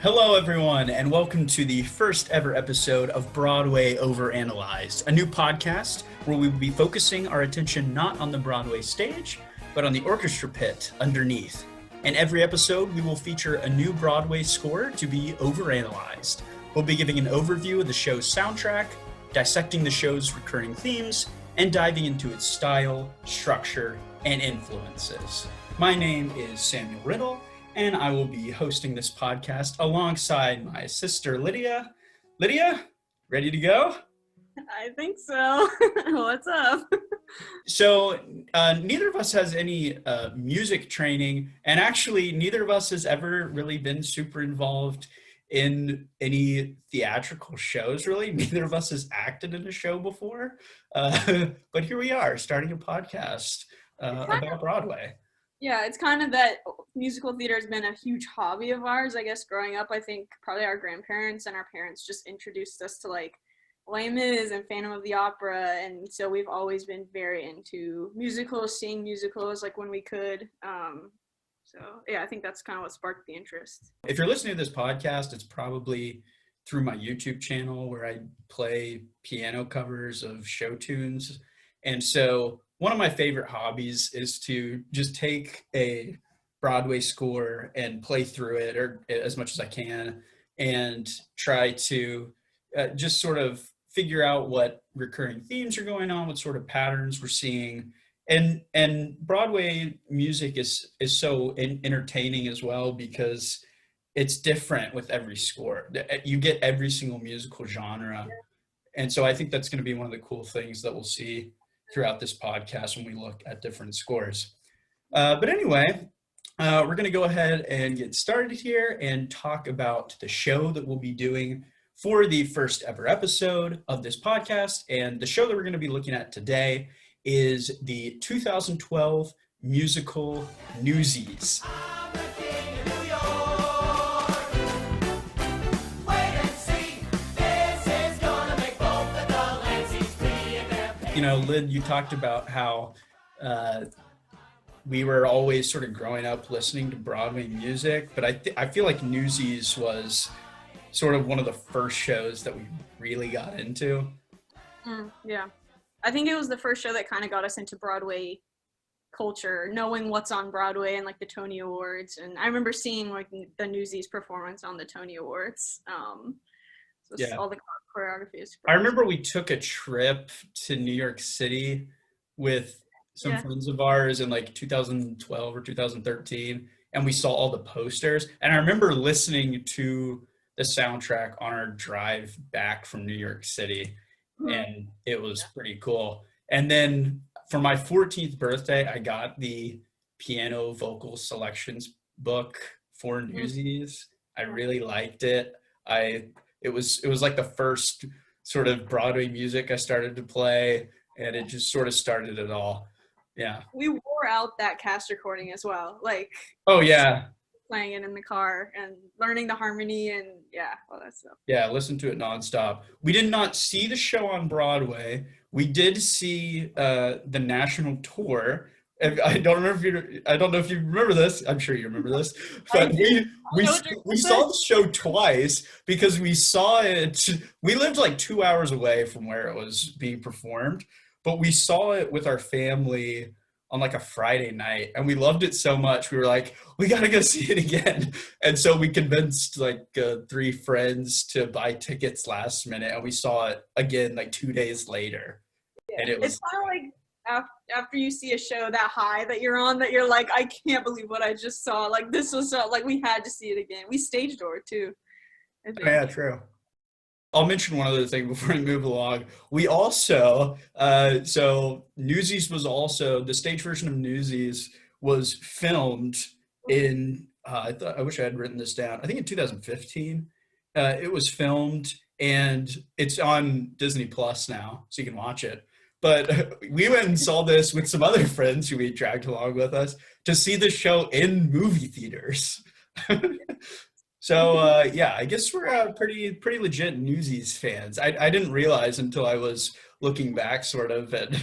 Hello, everyone, and welcome to the first ever episode of Broadway Overanalyzed, a new podcast where we will be focusing our attention not on the Broadway stage, but on the orchestra pit underneath. In every episode, we will feature a new Broadway score to be overanalyzed. We'll be giving an overview of the show's soundtrack, dissecting the show's recurring themes, and diving into its style, structure, and influences. My name is Samuel Riddle, and I will be hosting this podcast alongside my sister, Lydia. Lydia, ready to go? I think so. What's up? So neither of us has any music training, and actually neither of us has ever really been super involved in any theatrical shows, really. Neither of us has acted in a show before, but here we are, starting a podcast about Broadway. Yeah, it's kind of that musical theater has been a huge hobby of ours. I guess growing up, I think probably our grandparents and our parents just introduced us to like Les Mis and Phantom of the Opera, and so we've always been very into musicals, seeing musicals like when we could. So yeah, I think that's kind of what sparked the interest. If you're listening to this podcast, it's probably through my YouTube channel where I play piano covers of show tunes. And so one of my favorite hobbies is to just take a Broadway score and play through it, or as much as I can, and try to just sort of figure out what recurring themes are going on, what sort of patterns we're seeing. And Broadway music is so entertaining as well because it's different with every score. You get every single musical genre. And so I think that's going to be one of the cool things that we'll see throughout this podcast when we look at different scores. But anyway, we're going to go ahead and get started here and talk about the show that we'll be doing for the first ever episode of this podcast. And the show that we're going to be looking at today is the 2012 musical Newsies. You know, Lyd, you talked about how we were always sort of growing up listening to Broadway music, but I feel like Newsies was sort of one of the first shows that we really got into. Yeah. I think it was the first show that kind of got us into Broadway culture, knowing what's on Broadway and like the Tony Awards. And I remember seeing like the Newsies performance on the Tony Awards. So yeah. All the choreography is. I remember we took a trip to New York City with some friends of ours in like 2012 or 2013, and we saw all the posters. And I remember listening to the soundtrack on our drive back from New York City, and it was pretty cool. And then for my 14th birthday, I got the piano vocal selections book for Newsies. I really liked it. It was like the first sort of Broadway music I started to play, and it just sort of started it all. Yeah. We wore out that cast recording as well. Like, oh yeah. Playing it in the car and learning the harmony and all that stuff. Yeah, listen to it nonstop. We did not see the show on Broadway. We did see the national tour. I don't know if you remember this. I'm sure you remember this, but we saw the show twice because we saw it. We lived like 2 hours away from where it was being performed, but we saw it with our family on like a Friday night, and we loved it so much. We were like, we got to go see it again. And so we convinced like 3 friends to buy tickets last minute, and we saw it again like 2 days later. Yeah. And it's kind of like after you see a show that high that you're on, that you're like, I can't believe what I just saw. Like this was so, like we had to see it again. We stage door too. Yeah, true. I'll mention one other thing before we move along. We also, so Newsies was also, the stage version of Newsies was filmed in, I wish I had written this down, I think in 2015. It was filmed, and it's on Disney Plus now, so you can watch it. But we went and saw this with some other friends who we dragged along with us to see the show in movie theaters. So, I guess we're pretty legit Newsies fans. I didn't realize until I was looking back sort of at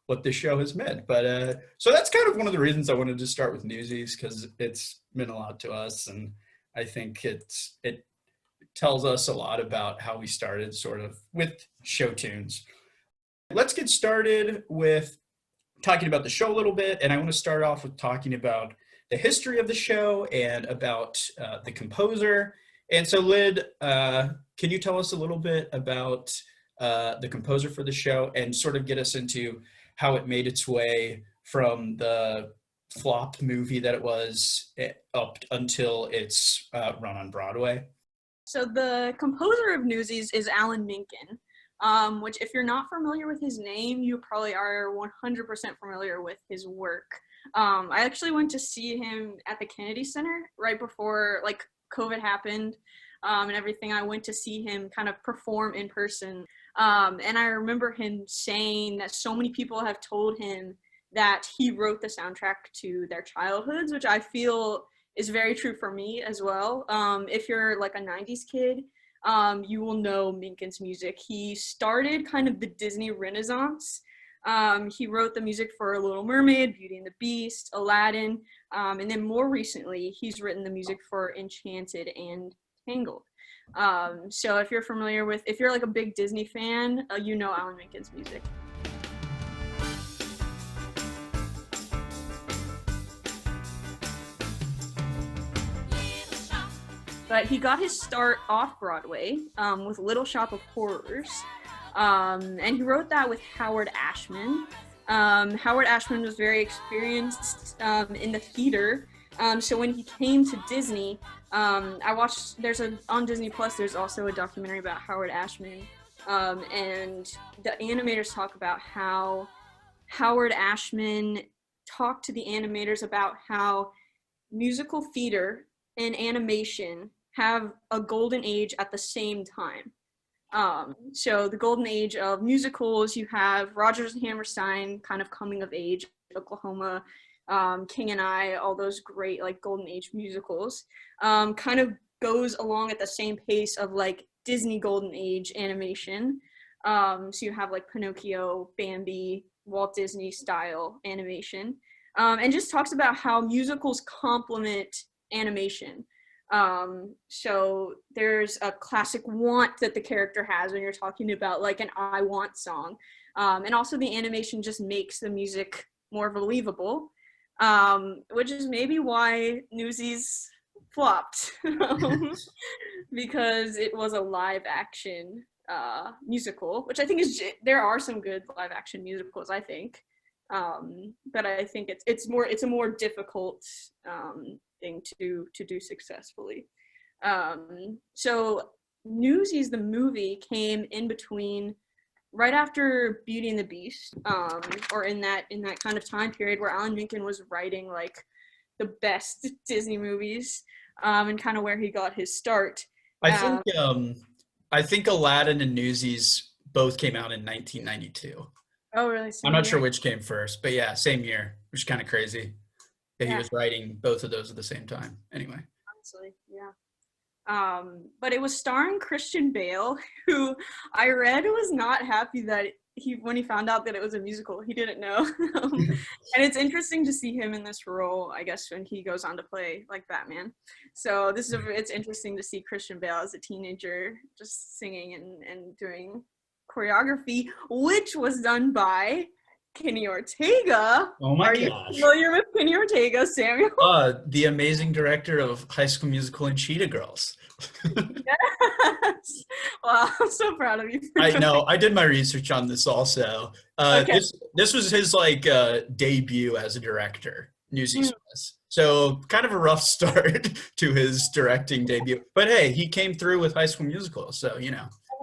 what this show has meant. But so that's kind of one of the reasons I wanted to start with Newsies, because it's meant a lot to us. And I think it tells us a lot about how we started sort of with show tunes. Let's get started with talking about the show a little bit, and I want to start off with talking about the history of the show and about the composer. And so, Lyd, can you tell us a little bit about the composer for the show and sort of get us into how it made its way from the flop movie that it was up until its run on Broadway? So the composer of Newsies is Alan Menken, which if you're not familiar with his name, you probably are 100% familiar with his work. I actually went to see him at the Kennedy Center right before like COVID happened and everything. I went to see him kind of perform in person. And I remember him saying that so many people have told him that he wrote the soundtrack to their childhoods, which I feel is very true for me as well. If you're like a 90s kid, you will know Menken's music. He started kind of the Disney Renaissance. He wrote the music for Little Mermaid, Beauty and the Beast, Aladdin, and then more recently, he's written the music for Enchanted and Tangled. So if you're familiar with, if you're like a big Disney fan, you know Alan Menken's music. But he got his start off Broadway with Little Shop of Horrors. And he wrote that with Howard Ashman. Howard Ashman was very experienced in the theater. So when he came to Disney, I watched, on Disney Plus, there's also a documentary about Howard Ashman. And the animators talk about how Howard Ashman talked to the animators about how musical theater and animation have a golden age at the same time. So the golden age of musicals, you have Rodgers and Hammerstein kind of coming of age, Oklahoma, King and I, all those great like golden age musicals, kind of goes along at the same pace of like Disney golden age animation. So you have like Pinocchio, Bambi, Walt Disney style animation, and just talks about how musicals complement animation. So there's a classic want that the character has when you're talking about like an I want song. And also the animation just makes the music more believable, which is maybe why Newsies flopped, because it was a live action musical, which I think there are some good live action musicals, I think. But I think it's a more difficult thing to do successfully. So Newsies, the movie, came in between, right after Beauty and the Beast, or in that kind of time period where Alan Menken was writing like the best Disney movies, and kind of where he got his start. I think Aladdin and Newsies both came out in 1992. Oh, really? I'm not sure which came first, but yeah, same year, which is kind of crazy that he was writing both of those at the same time. Anyway. Honestly, yeah. But it was starring Christian Bale, who I read was not happy that when he found out that it was a musical, he didn't know. And it's interesting to see him in this role, I guess, when he goes on to play like Batman. So it's interesting to see Christian Bale as a teenager just singing and doing choreography, which was done by Kenny Ortega. Oh my gosh. Are you familiar with Kenny Ortega, Samuel? The amazing director of High School Musical and Cheetah Girls. Yes. Wow, I'm so proud of you. I know. I did my research on this also. Okay. This was his like debut as a director, Newsies was. So kind of a rough start to his directing debut. But hey, he came through with High School Musical, so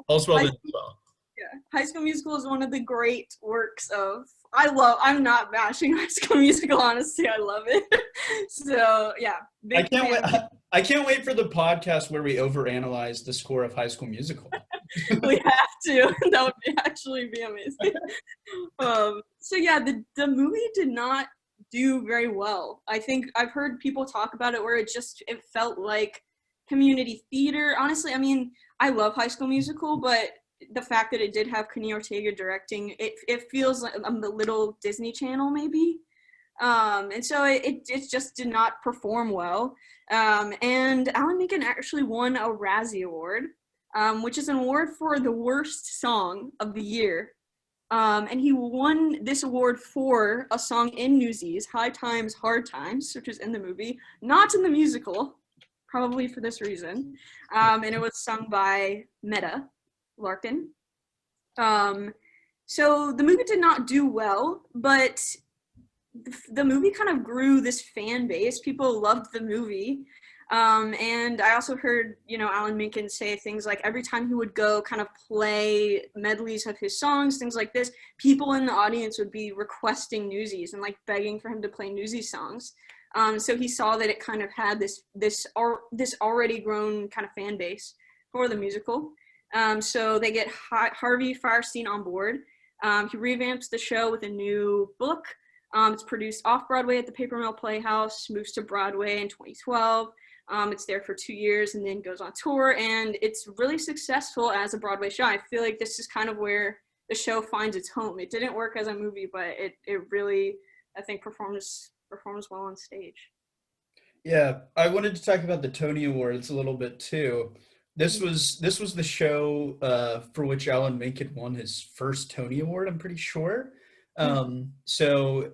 all's well that ends well. Yeah, High School Musical is one of the great works of. I'm not bashing High School Musical, honestly. I love it. So yeah, I can't wait for the podcast where we overanalyze the score of High School Musical. We have to. That would actually be amazing. So yeah, the movie did not do very well. I think I've heard people talk about it where it felt like community theater. Honestly, I mean, I love High School Musical, but the fact that it did have Kenny Ortega directing, it feels like a little Disney Channel maybe. And so it just did not perform well. And Alan Menken actually won a Razzie Award, which is an award for the worst song of the year. And he won this award for a song in Newsies, High Times, Hard Times, which is in the movie, not in the musical, probably for this reason. And it was sung by Meta Larkin. So the movie did not do well, but the movie kind of grew this fan base. People loved the movie. And I also heard, Alan Menken say things like every time he would go kind of play medleys of his songs, things like this, people in the audience would be requesting Newsies and like begging for him to play Newsies songs. So he saw that it kind of had this already grown kind of fan base for the musical. So they get Harvey Fierstein on board. He revamps the show with a new book. It's produced off-Broadway at the Paper Mill Playhouse, moves to Broadway in 2012. It's there for 2 years and then goes on tour, and it's really successful as a Broadway show. I feel like this is kind of where the show finds its home. It didn't work as a movie, but it really, I think, performs well on stage. Yeah, I wanted to talk about the Tony Awards a little bit too. This was the show for which Alan Menken won his first Tony Award, I'm pretty sure. So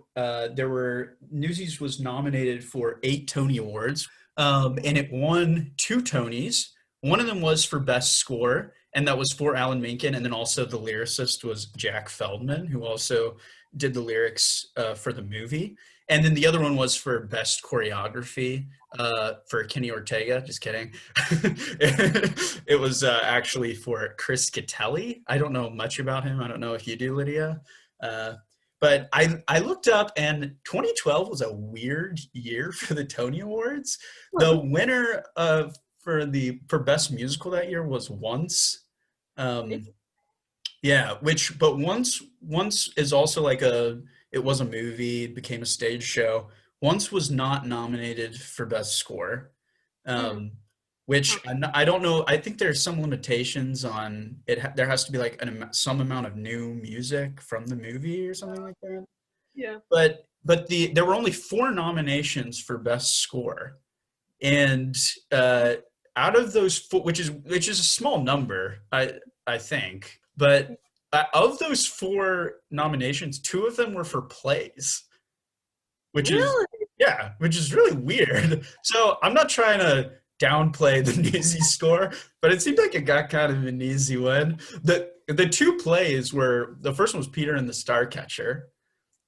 Newsies was nominated for 8 Tony Awards, and it won 2 Tonys. One of them was for Best Score, and that was for Alan Menken, and then also the lyricist was Jack Feldman, who also did the lyrics for the movie. And then the other one was for Best Choreography for Kenny Ortega. Just kidding. It was actually for Chris Catelli. I don't know much about him. I don't know if you do, Lydia. But I looked up, and 2012 was a weird year for the Tony Awards. The winner for Best Musical that year was Once. But Once is also like it was a movie, it became a stage show. Once was not nominated for Best Score, which I don't know. I think there's some limitations on it. There has to be like some amount of new music from the movie or something like that. Yeah. But there were only 4 nominations for Best Score, and out of those 4, which is a small number, I think, but of those 4 nominations, 2 of them were for plays, which is really weird. So I'm not trying to downplay the Newsies score, but it seemed like it got kind of an easy win. The 2 plays were, the first one was Peter and the Starcatcher.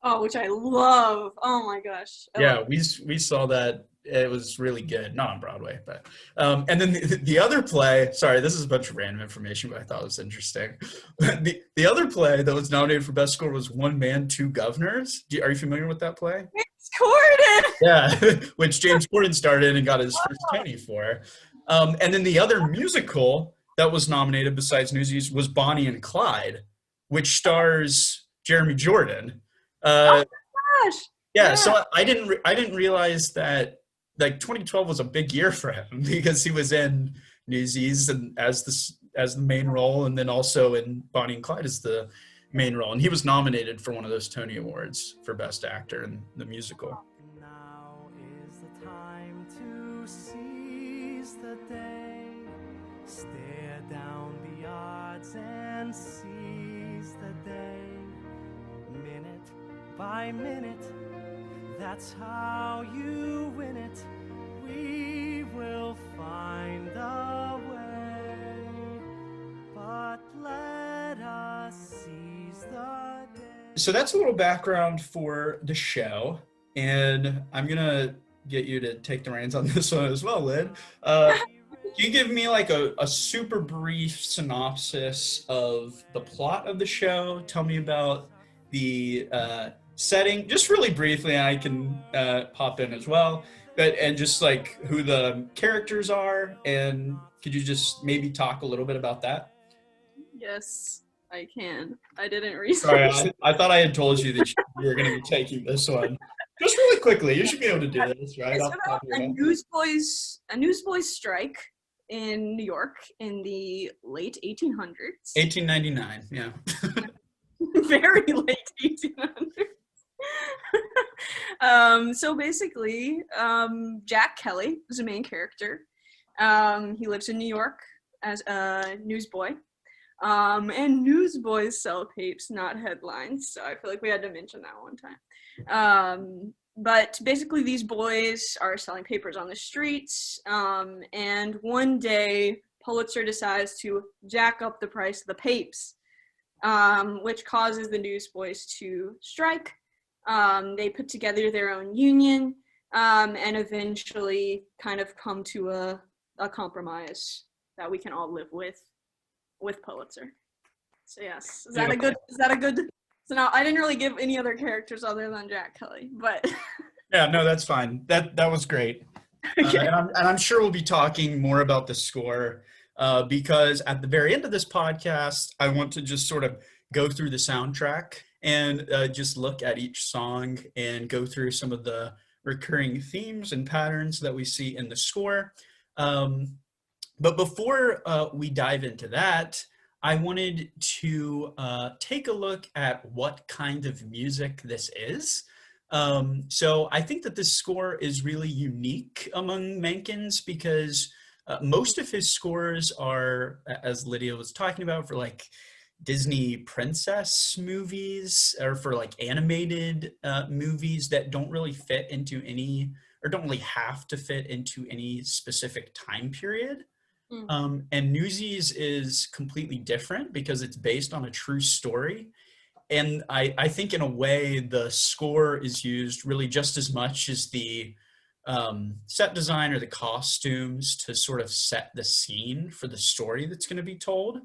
Oh, which I love. Oh my gosh. We saw that. It was really good. Not on Broadway, but and then the other play, sorry, this is a bunch of random information, but I thought it was interesting. The other play that was nominated for Best Score was One Man, Two Governors. Are you familiar with that play? James Corden! Yeah, which James Corden starred in and got his first Tony for. And then the other musical that was nominated besides Newsies was Bonnie and Clyde, which stars Jeremy Jordan. Oh my gosh! Yeah, so I didn't realize that like 2012 was a big year for him because he was in Newsies and as the main role, and then also in Bonnie and Clyde as the main role, and he was nominated for one of those Tony Awards for Best Actor in the musical. Now is the time to seize the day, stare down the odds and seize the day, minute by minute. That's how you win it. We will find a way, but let us seize the day. So that's a little background for the show, and I'm gonna get you to take the reins on this one as well, Lynn. Can you give me like a super brief synopsis of the plot of the show? Tell me about the setting, just really briefly, and I can pop in as well, and just like who the characters are, and could you just maybe talk a little bit about that? Yes, I can. I didn't research. Sorry, I thought I had told you that you were going to be taking this one. Just really quickly, you should be able to do this, right? It's about a newsboys strike in New York in the late 1800s. 1899, yeah. Very late 1800s. So basically, Jack Kelly is the main character. He lives in New York as a newsboy. And newsboys sell tapes, not headlines. So I feel like we had to mention that one time. But basically, these boys are selling papers on the streets. And one day, Pulitzer decides to jack up the price of the papes, which causes the newsboys to strike. They put together their own union and eventually kind of come to a compromise that we can all live with Pulitzer. So yes, is that a good? So now I didn't really give any other characters other than Jack Kelly, but Yeah, no, that's fine. That was great. okay. And I'm sure we'll be talking more about the score because at the very end of this podcast, I want to just sort of go through the soundtrack and just look at each song and go through some of the recurring themes and patterns that we see in the score. But before we dive into that, I wanted to take a look at what kind of music this is. So I think that this score is really unique among Menken's because most of his scores are, as Lydia was talking about, for like Disney princess movies or for like animated movies that don't really fit into any, or don't really have to fit into any specific time period. And Newsies is completely different because it's based on a true story. And I think in a way the score is used really just as much as the set design or the costumes to sort of set the scene for the story that's going to be told.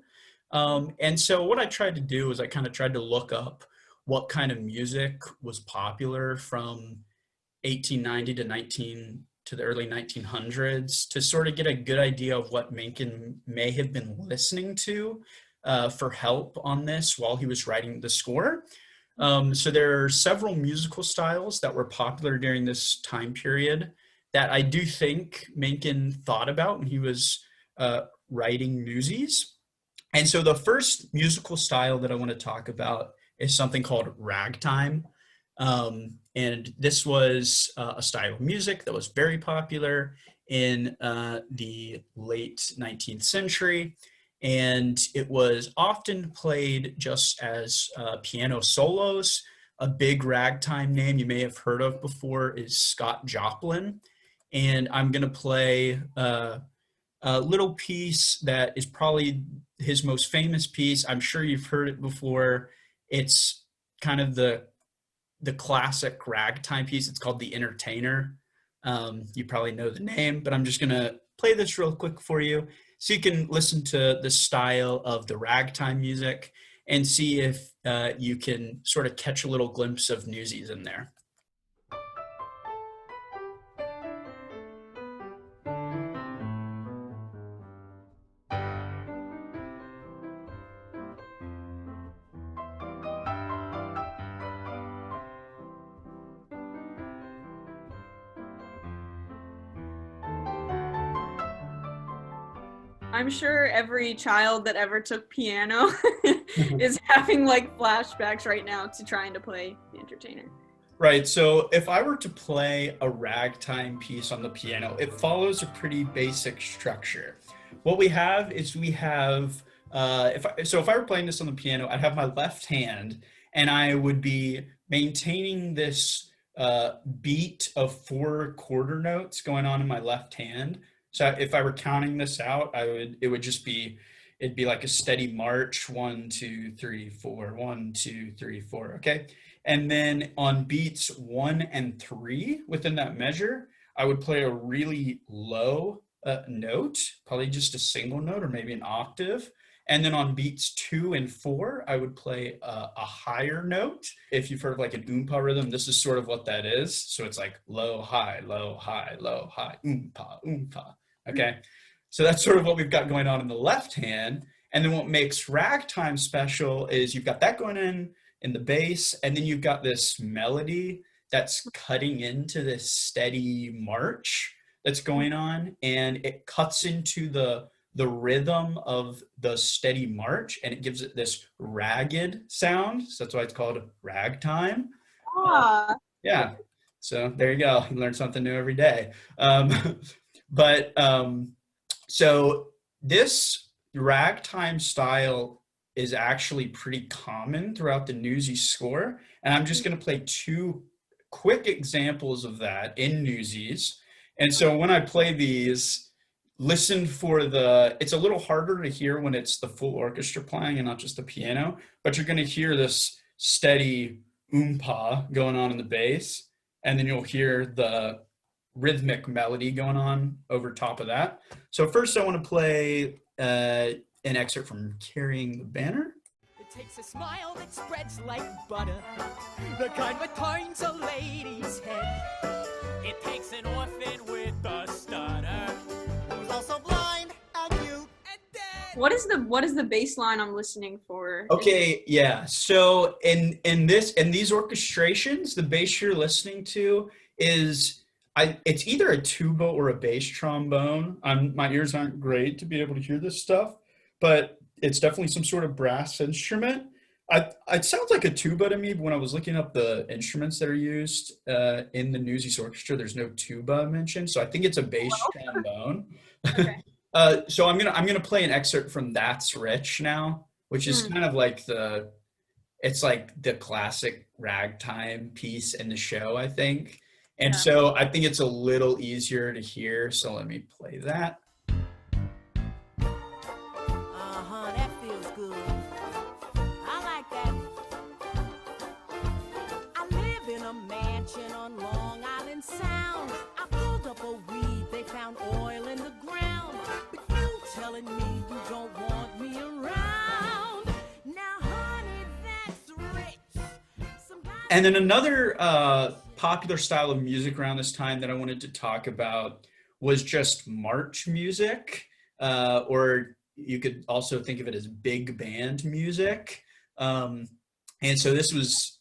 And so what I tried to do is I kind of tried to look up what kind of music was popular from 1890 to the early 1900s to sort of get a good idea of what Menken may have been listening to for help on this while he was writing the score. So there are several musical styles that were popular during this time period that I do think Menken thought about when he was writing Newsies. And so the first musical style that I want to talk about is something called ragtime. And this was a style of music that was very popular in the late 19th century. And it was often played just as piano solos. A big ragtime name you may have heard of before is Scott Joplin. And I'm going to play a little piece that is probably his most famous piece. I'm sure you've heard it before. It's kind of the classic ragtime piece. It's called The Entertainer. You probably know the name, but I'm just going to play this real quick for you so you can listen to the style of the ragtime music and see if you can sort of catch a little glimpse of Newsies in there. I'm sure every child that ever took piano is having like flashbacks right now to trying to play The Entertainer. Right, so if I were to play a ragtime piece on the piano, it follows a pretty basic structure. What we have is we have, if I were playing this on the piano, I'd have my left hand and I would be maintaining this beat of 4 quarter notes going on in my left hand. So if I were counting this out, it'd be like a steady march, 1, 2, 3, 4, 1, 2, 3, 4, okay? And then on beats 1 and 3 within that measure, I would play a really low note, probably just a single note or maybe an octave. And then on beats 2 and 4, I would play a higher note. If you've heard of like an oompa rhythm, this is sort of what that is. So it's like low, high, low, high, low, high, oompa, oompa. Okay, so that's sort of what we've got going on in the left hand. And then what makes ragtime special is you've got that going in the bass, and then you've got this melody that's cutting into this steady march that's going on, and it cuts into the rhythm of the steady march, and it gives it this ragged sound. So that's why it's called ragtime. Ah. Yeah. So there you go. You learn something new every day. But so this ragtime style is actually pretty common throughout the Newsies score. And I'm just going to play two quick examples of that in Newsies. And so when I play these, listen for it's a little harder to hear when it's the full orchestra playing and not just the piano, but you're going to hear this steady oompa going on in the bass. And then you'll hear the rhythmic melody going on over top of that. So first I want to play an excerpt from Carrying the Banner. It takes a smile that spreads like butter, the kind that turns a lady's head. It takes an orphan with a stutter, who's also blind and mute and dead. What is the bass line I'm listening for? Okay, yeah. So in these orchestrations, the bass you're listening to is it's either a tuba or a bass trombone. My ears aren't great to be able to hear this stuff, but it's definitely some sort of brass instrument. It sounds like a tuba to me, but when I was looking up the instruments that are used in the Newsies Orchestra, there's no tuba mentioned. So I think it's a bass trombone. Okay. So I'm gonna play an excerpt from That's Rich now, which is kind of like it's like the classic ragtime piece in the show, I think. And so I think it's a little easier to hear. So let me play that. That feels good. I like that. I live in a mansion on Long Island Sound. I pulled up a weed, they found oil in the ground. But you telling me you don't want me around. Now, honey, that's rich. And then another popular style of music around this time that I wanted to talk about was just march music, or you could also think of it as big band music. And so this was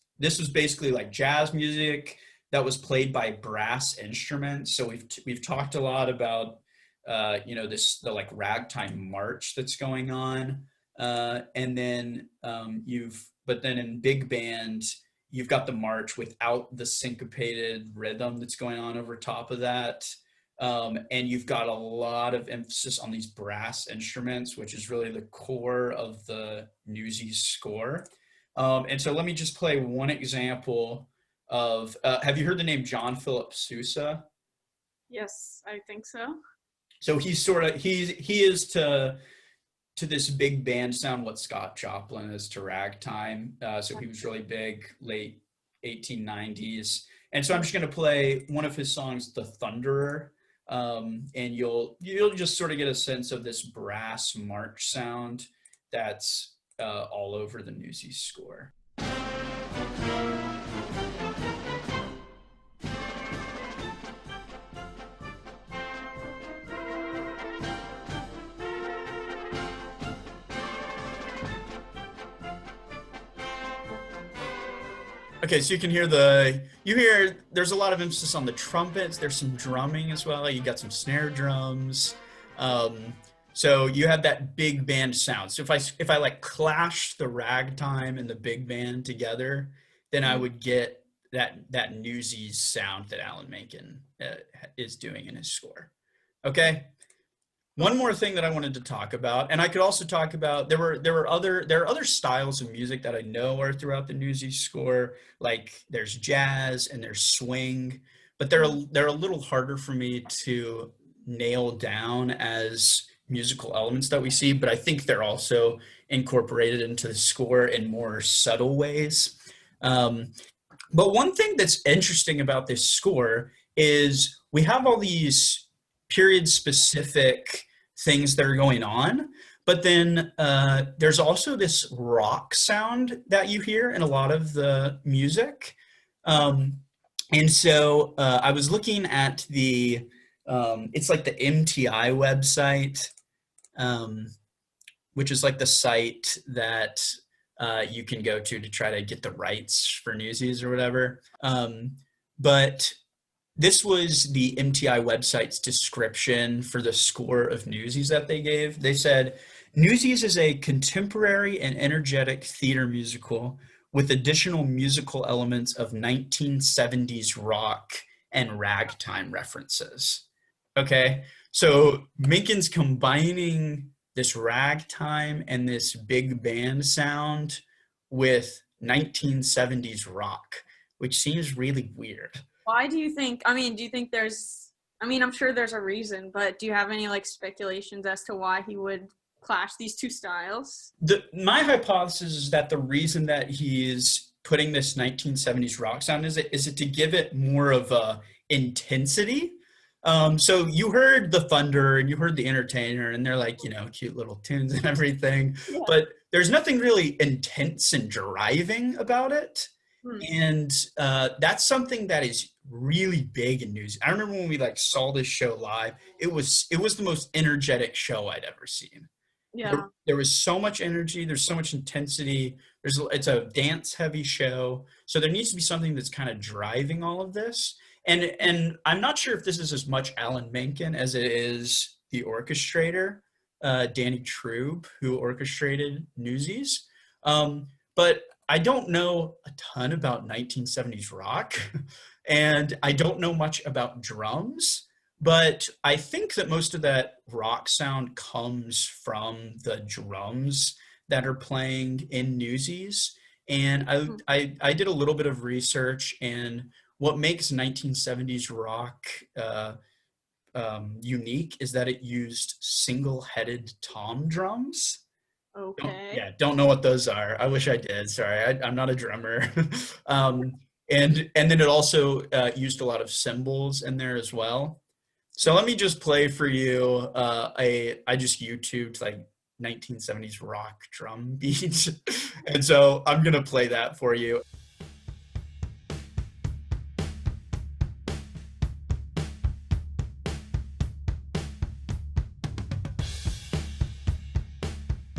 basically like jazz music that was played by brass instruments. So we've talked a lot about the like ragtime march that's going on, and then but then in big band you've got the march without the syncopated rhythm that's going on over top of that. And you've got a lot of emphasis on these brass instruments, which is really the core of the Newsies score. And so let me just play one example of, have you heard the name John Philip Sousa? Yes, I think so. So he is to this big band sound what Scott Joplin is to ragtime. So he was really big late 1890s. And so I'm just going to play one of his songs, The Thunderer. And you'll just sort of get a sense of this brass march sound that's all over the Newsies score. Okay, so you can hear there's a lot of emphasis on the trumpets. There's some drumming as well. You got some snare drums. So you have that big band sound. So if I like clash the ragtime and the big band together, then I would get that Newsies sound that Alan Menken is doing in his score. Okay. One more thing that I wanted to talk about, and I could also talk about, there are other styles of music that I know are throughout the Newsies score, like there's jazz and there's swing, but they're a little harder for me to nail down as musical elements that we see, but I think they're also incorporated into the score in more subtle ways. But one thing that's interesting about this score is we have all these period-specific things that are going on, but then there's also this rock sound that you hear in a lot of the music. And so I was looking at it's like the MTI website, which is like the site that you can go to try to get the rights for Newsies or whatever. But this was the MTI website's description for the score of Newsies that they gave. They said, Newsies is a contemporary and energetic theater musical with additional musical elements of 1970s rock and ragtime references. Okay, so Menken's combining this ragtime and this big band sound with 1970s rock, which seems really weird. Why do you think, I mean, do you think there's, I mean, I'm sure there's a reason, but do you have any like speculations as to why he would clash these two styles? My hypothesis is that the reason that he is putting this 1970s rock sound is it to give it more of a intensity. So you heard the Thunder and you heard the Entertainer, and they're like, you know, cute little tunes and everything, Yeah. but there's nothing really intense and driving about it. And that's something that is really big in Newsies. I remember when we like saw this show live, it was the most energetic show I'd ever seen. Yeah. There was so much energy, there's so much intensity. It's a dance heavy show, so there needs to be something that's kind of driving all of this. And I'm not sure if this is as much Alan Menken as it is the orchestrator, Danny Trube, who orchestrated Newsies. But I don't know a ton about 1970s rock, and I don't know much about drums, but I think that most of that rock sound comes from the drums that are playing in Newsies. And I did a little bit of research, and what makes 1970s rock unique is that it used single-headed tom drums. Okay. Don't know what those are. I wish I did. Sorry, I'm not a drummer. And then it also used a lot of cymbals in there as well. So let me just play for you. I just YouTubed like 1970s rock drum beats, and so I'm gonna play that for you.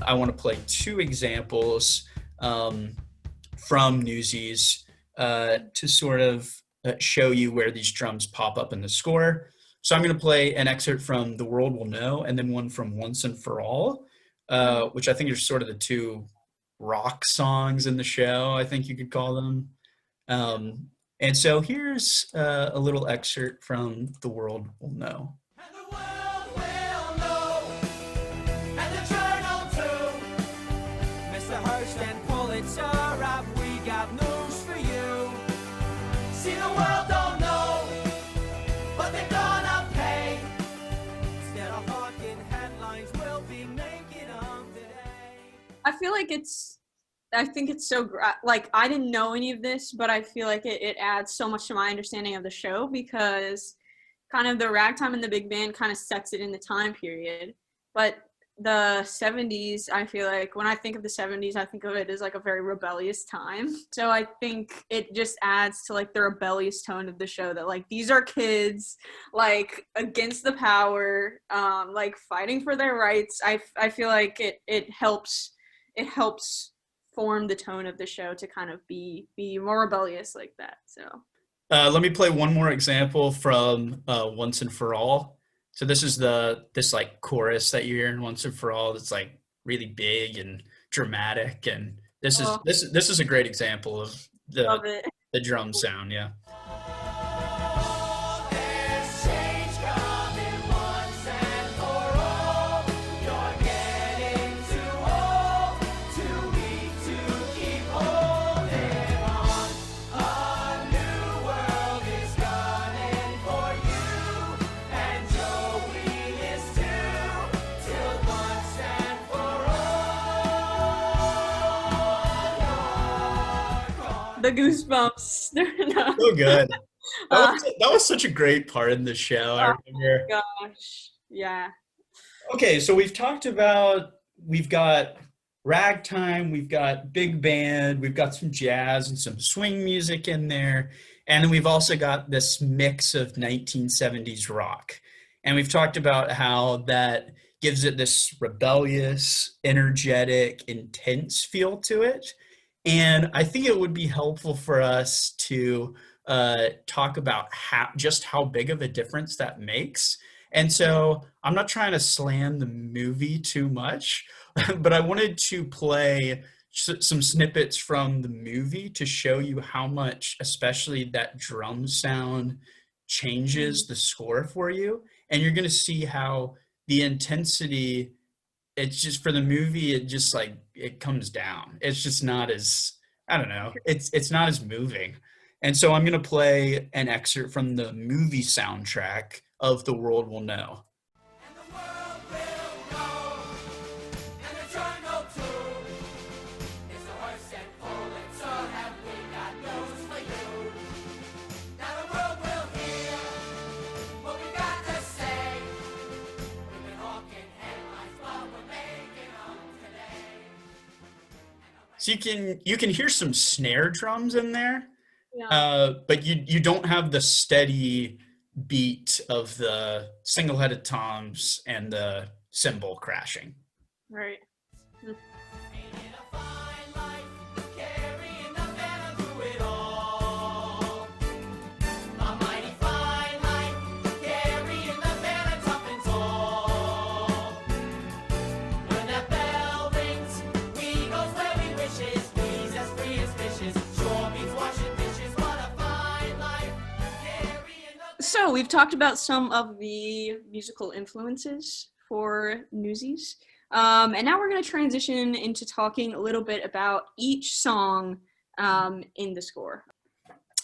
I want to play two examples from Newsies to sort of show you where these drums pop up in the score. So I'm going to play an excerpt from The World Will Know, and then one from Once and For All, which I think are sort of the two rock songs in the show, I think you could call them. And so here's a little excerpt from The World Will Know. And the world will know, and the journal too. Mr. Hearst and Pulitzer, have we got news for you? See, the world don't know, but they're gonna pay. Instead of hawking headlines, we'll be making them today. I think it's so, like, I didn't know any of this, but I feel like it adds so much to my understanding of the show, because kind of the ragtime and the big band kind of sets it in the time period. But the 70s, I feel like when I think of the 70s, I think of it as like a very rebellious time. So I think it just adds to like the rebellious tone of the show, that like these are kids like against the power, like fighting for their rights. I feel like it helps form the tone of the show to kind of be more rebellious like that. So let me play one more example from Once and For All. So this is this like chorus that you hear in Once and For All. It's like really big and dramatic, and this is a great example of the drum sound. Yeah. the goosebumps. No. So good. That was such a great part in the show. I remember. Gosh, yeah. Okay, so we've got ragtime, we've got big band, we've got some jazz and some swing music in there, and then we've also got this mix of 1970s rock. And we've talked about how that gives it this rebellious, energetic, intense feel to it. And I think it would be helpful for us to talk about just how big of a difference that makes. And so I'm not trying to slam the movie too much, but I wanted to play some snippets from the movie to show you how much, especially that drum sound, changes the score for you. And you're going to see how the intensity, it's just for the movie, it just like, it comes down. It's just not as, I don't know, it's not as moving. And so I'm going to play an excerpt from the movie soundtrack of The World Will Know. And the world will know, and eternal too. It's the horse and pulling, so have we got news for you. Now the world will hear what we got to say. We've been hawking headlines, but we're making them today. So you can hear some snare drums in there, Yeah. but you don't have the steady beat of the single-headed toms and the cymbal crashing. Right. Ain't it a fine life, carrying the banner through it all? A mighty fine life, carrying the banner tough and tall. When that bell rings, we goes where we wishes. We's as free as fishes, sure means washing dishes. What a fine life, carrying the. So we've talked about some of the musical influences for Newsies. And now we're going to transition into talking a little bit about each song in the score.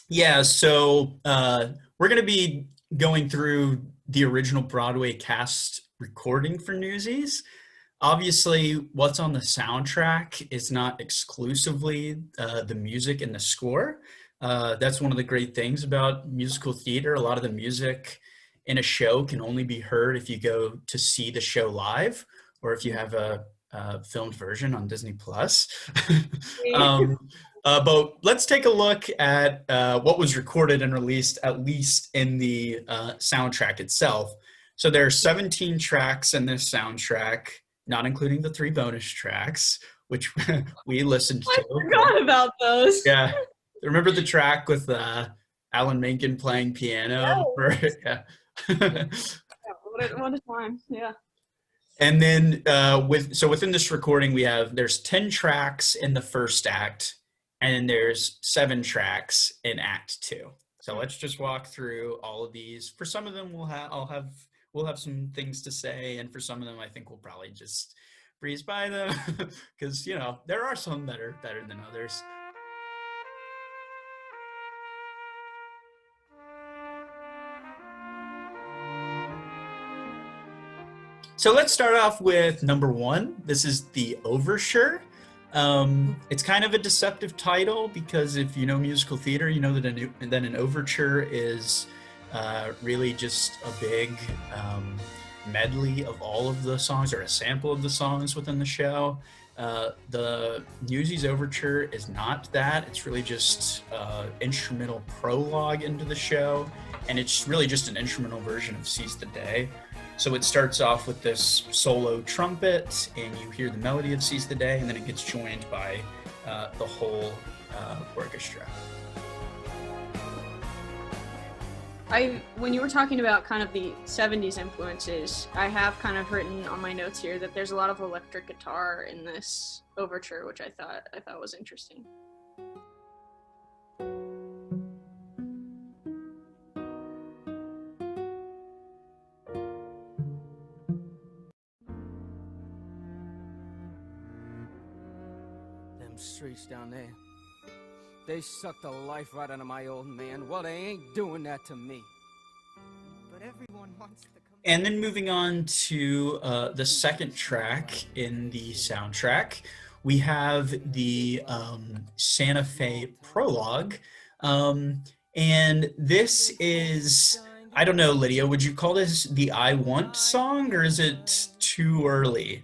Yeah, so we're going to be going through the original Broadway cast recording for Newsies. Obviously, what's on the soundtrack is not exclusively the music and the score. That's one of the great things about musical theater. A lot of the music in a show can only be heard if you go to see the show live, or if you have a filmed version on Disney Plus. But let's take a look at what was recorded and released, at least in the soundtrack itself. So there are 17 tracks in this soundtrack, not including the 3 bonus tracks, which we listened I to. forgot about those. Yeah. Remember the track with Alan Menken playing piano? Yeah. What a time. Yeah. And then within this recording, there's 10 tracks in the first act, and then there's 7 tracks in Act 2. So let's just walk through all of these. For some of them, we'll have some things to say, and for some of them, I think we'll probably just breeze by them because there are some that are better than others. So let's start off with number 1. This is the Overture. It's kind of a deceptive title because if you know musical theater, you know that an overture is really just a big medley of all of the songs, or a sample of the songs within the show. The Newsies Overture is not that. It's really just instrumental prologue into the show, and it's really just an instrumental version of Seize the Day. So it starts off with this solo trumpet, and you hear the melody of Seize the Day, and then it gets joined by the whole orchestra. When you were talking about kind of the 70s influences, I have kind of written on my notes here that there's a lot of electric guitar in this overture, which I thought was interesting. Streets down there, they sucked the life right out of my old man. Well, they ain't doing that to me. But everyone wants to come. And then moving on to the second track in the soundtrack, we have the Santa Fe Prologue. And this is, I don't know, Lydia, would you call this the I Want song, or is it too early?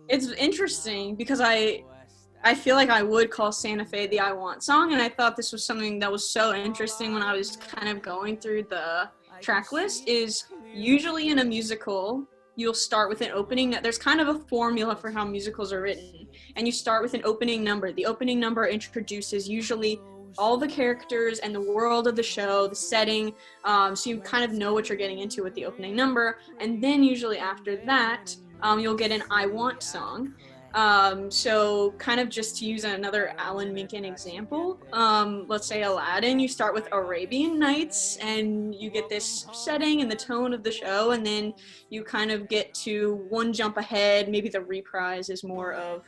It's interesting because I feel like I would call Santa Fe the I Want song, and I thought this was something that was so interesting when I was kind of going through the track list. Is usually in a musical, you'll start with an opening. There's kind of a formula for how musicals are written, and you start with an opening number. The opening number introduces usually all the characters and the world of the show, the setting, so you kind of know what you're getting into with the opening number, and then usually after that, you'll get an I Want song. So kind of just to use another Alan Menken example, let's say Aladdin, you start with Arabian Nights and you get this setting and the tone of the show, and then you kind of get to one jump ahead. Maybe the reprise is more of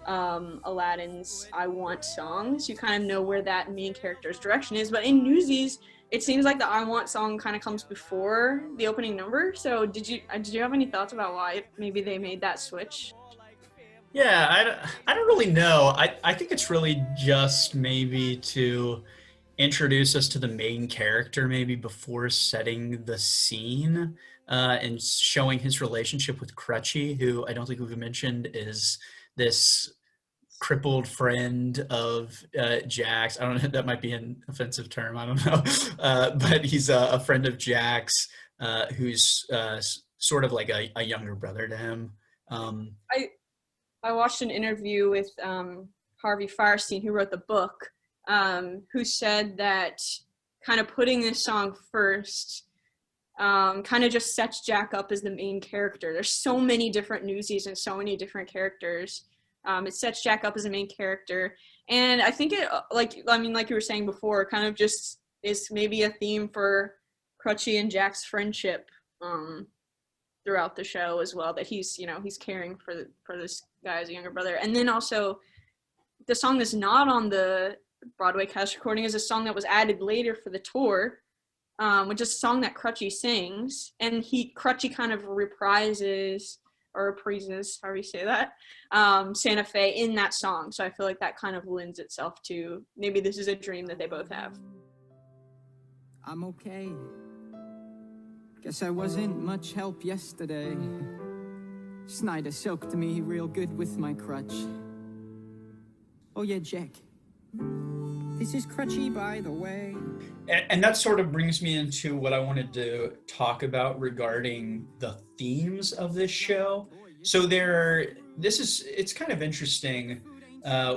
Aladdin's I Want songs. You kind of know where that main character's direction is. But in Newsies, it seems like the I Want song kind of comes before the opening number. So did you have any thoughts about why maybe they made that switch? Yeah, I don't really know. I think it's really just maybe to introduce us to the main character maybe before setting the scene, and showing his relationship with Crutchy, who I don't think we've mentioned is this crippled friend of Jack's. I don't know, that might be an offensive term, I don't know. But he's a friend of Jack's, who's sort of like a younger brother to him. I watched an interview with Harvey Fierstein, who wrote the book, who said that kind of putting this song first kind of just sets Jack up as the main character. There's so many different Newsies and so many different characters. It sets Jack up as a main character. And I think it, like you were saying before, kind of just is maybe a theme for Crutchy and Jack's friendship throughout the show as well, that he's caring for this guy as a younger brother. And then also the song that's not on the Broadway cast recording is a song that was added later for the tour, which is a song that Crutchy sings, and Crutchy kind of reprises, however you say that, Santa Fe in that song. So I feel like that kind of lends itself to maybe this is a dream that they both have. I'm okay. Guess I wasn't much help yesterday. Snyder soaked me real good with my crutch. Oh yeah, Jack. This is Crutchy, by the way. And that sort of brings me into what I wanted to talk about regarding the themes of this show. So it's kind of interesting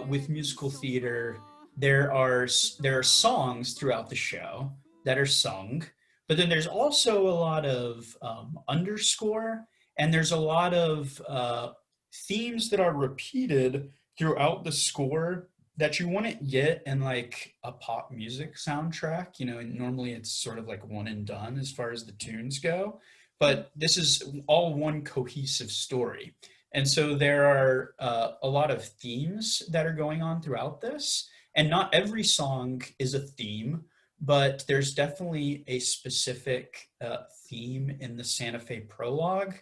with musical theater. There are songs throughout the show that are sung, but then there's also a lot of underscore, and there's a lot of themes that are repeated throughout the score that you wouldn't get in like a pop music soundtrack. And normally it's sort of like one and done as far as the tunes go, but this is all one cohesive story. And so there are a lot of themes that are going on throughout this, and not every song is a theme, but there's definitely a specific theme in the Santa Fe prologue,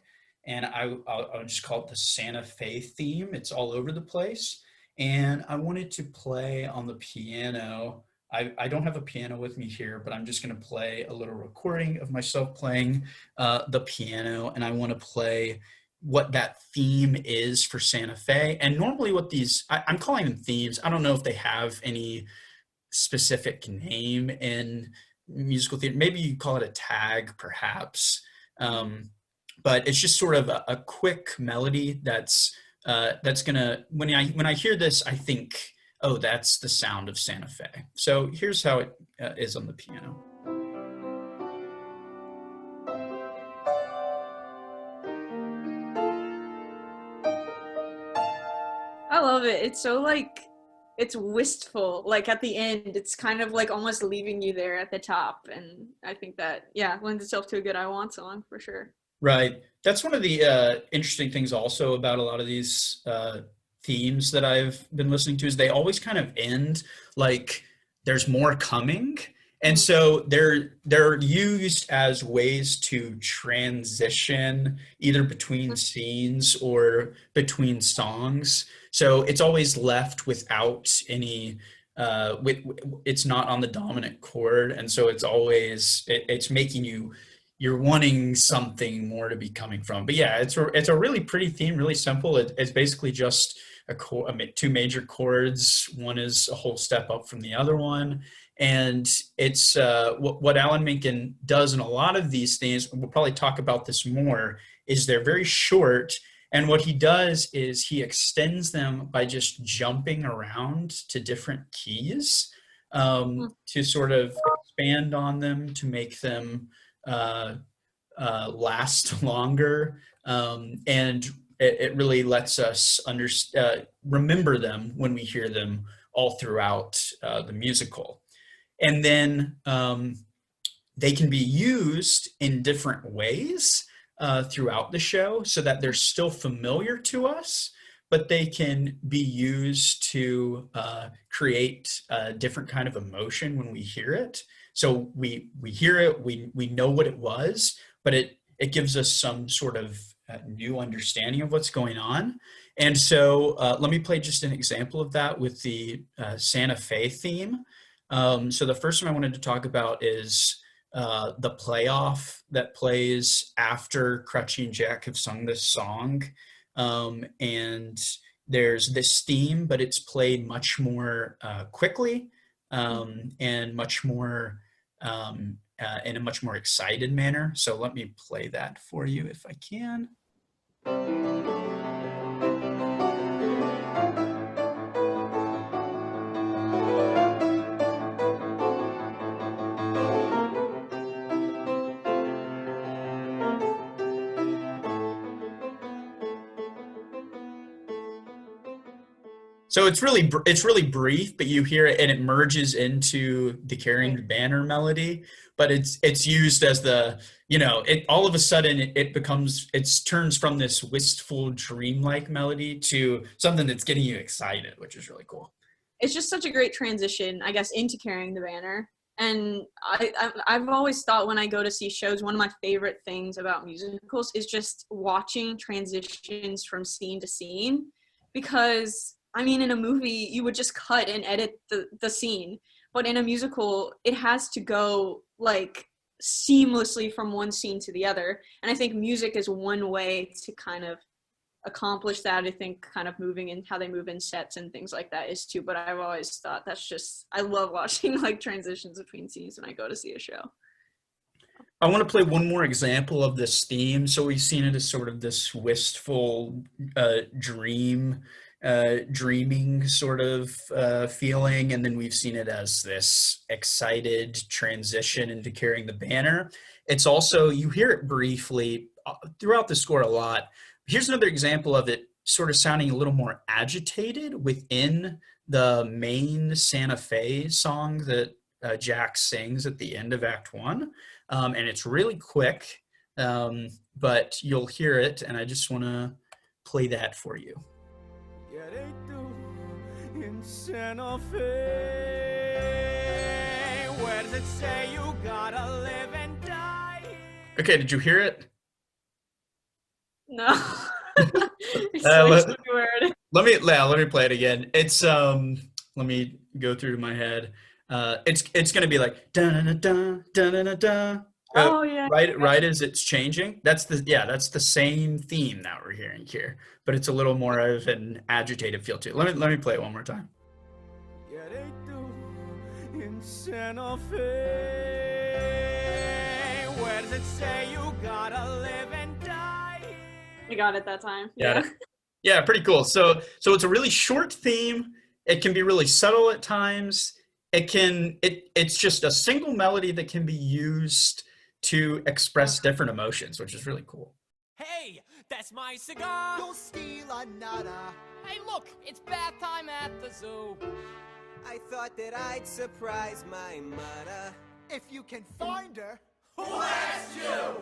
and I'll just call it the Santa Fe theme. It's all over the place. And I wanted to play on the piano. I don't have a piano with me here, but I'm just going to play a little recording of myself playing the piano, and I want to play what that theme is for Santa Fe. And normally what I'm calling them themes. I don't know if they have any specific name in musical theater. Maybe you call it a tag, perhaps. But it's just sort of a quick melody that's gonna, when I hear this, I think, oh, that's the sound of Santa Fe. So here's how it is on the piano. I love it. It's so it's wistful. Like at the end, it's kind of like almost leaving you there at the top. And I think that, lends itself to a good I Want song for sure. Right. That's one of the interesting things also about a lot of these themes that I've been listening to is they always kind of end like there's more coming. And so they're used as ways to transition either between scenes or between songs. So it's always left without any, it's not on the dominant chord. And so it's always, it's making you're wanting something more to be coming from. But yeah, it's a really pretty theme, really simple. It's basically just two major chords. One is a whole step up from the other one. And it's what Alan Menken does in a lot of these things, we'll probably talk about this more, is they're very short. And what he does is he extends them by just jumping around to different keys to sort of expand on them, to make them last longer. And it really lets us remember them when we hear them all throughout the musical. And then they can be used in different ways throughout the show so that they're still familiar to us, but they can be used to create a different kind of emotion when we hear it. So we hear it, we know what it was, but it gives us some sort of new understanding of what's going on. And so let me play just an example of that with the Santa Fe theme. So the first one I wanted to talk about is the playoff that plays after Crutchy and Jack have sung this song. And there's this theme, but it's played much more quickly and much more in a much more excited manner. So let me play that for you if I can. So it's really brief, but you hear it and it merges into the Carrying the Banner melody. But it's used as the, it all of a sudden it turns from this wistful, dreamlike melody to something that's getting you excited, which is really cool. It's just such a great transition, I guess, into Carrying the Banner. And I've always thought when I go to see shows, one of my favorite things about musicals is just watching transitions from scene to scene, because I mean, in a movie, you would just cut and edit the scene. But in a musical, it has to go, like, seamlessly from one scene to the other. And I think music is one way to kind of accomplish that. I think kind of moving in how they move in sets and things like that is too. But I've always thought I love watching, like, transitions between scenes when I go to see a show. I want to play one more example of this theme. So we've seen it as sort of this wistful dreaming sort of feeling, and then we've seen it as this excited transition into Carrying the Banner. It's also, you hear it briefly throughout the score a lot. Here's another example of it sort of sounding a little more agitated within the main Santa Fe song that Jack sings at the end of Act 1. And it's really quick, but you'll hear it, and I just want to play that for you. Yeah, they do in Santa Fe. Where does it say you gotta live and die? Okay, did you hear it? No. It's way too weird. Let me play it again. It's let me go through to my head. It's gonna be like da da da da da da. Oh yeah. Right as it's changing. That's the same theme that we're hearing here, but it's a little more of an agitated feel to it. Let me play it one more time. Yeah, they do in Santa Fe. Where does it say you gotta live and die? I got it that time. Yeah, pretty cool. So it's a really short theme. It can be really subtle at times. It's just a single melody that can be used to express different emotions, which is really cool. Hey, that's my cigar. Don't steal another. Hey, look, it's bath time at the zoo. I thought that I'd surprise my mother. If you can find her. Who asked you?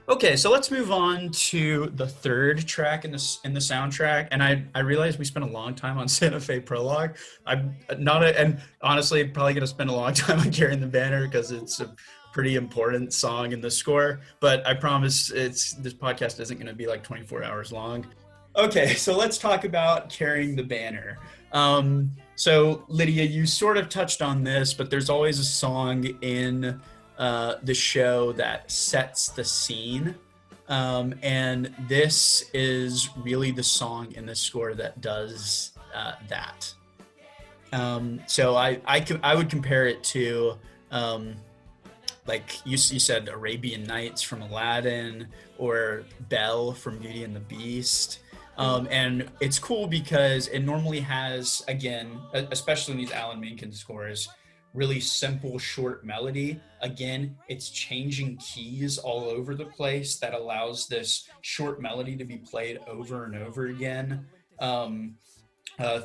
Okay, so let's move on to the third track in the soundtrack. And I realize we spent a long time on Santa Fe Prologue. And honestly, probably going to spend a long time on Carrying the Banner because it's a pretty important song in the score. But I promise this podcast isn't going to be like 24 hours long. Okay, so let's talk about Carrying the Banner. So Lydia, you sort of touched on this, but there's always a song in the show that sets the scene, and this is really the song in the score that does that. So I would compare it to like you said, Arabian Nights from Aladdin or Belle from Beauty and the Beast. And it's cool because it normally has, again, especially in these Alan Menken scores, really simple, short melody. Again, it's changing keys all over the place that allows this short melody to be played over and over again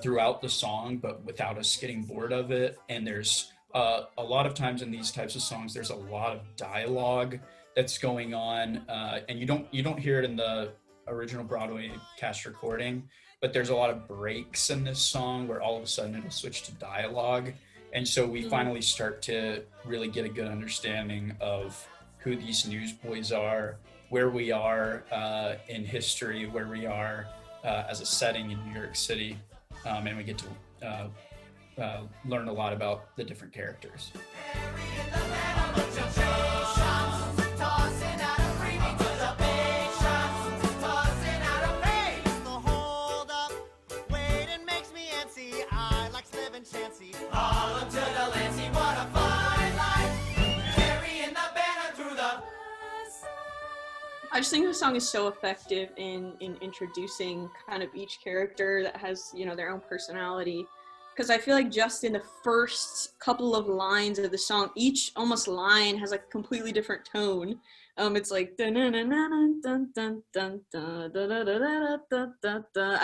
throughout the song, but without us getting bored of it. And there's a lot of times in these types of songs, there's a lot of dialogue that's going on, and you don't hear it in the original Broadway cast recording, but there's a lot of breaks in this song where all of a sudden it'll switch to dialogue. And so we finally start to really get a good understanding of who these newsboys are, where we are in history, where we are as a setting in New York City. And we get to learn a lot about the different characters. I just think the song is so effective in introducing kind of each character that has, you know, their own personality. Because I feel like just in the first couple of lines of the song, each almost line has like a completely different tone. It's like I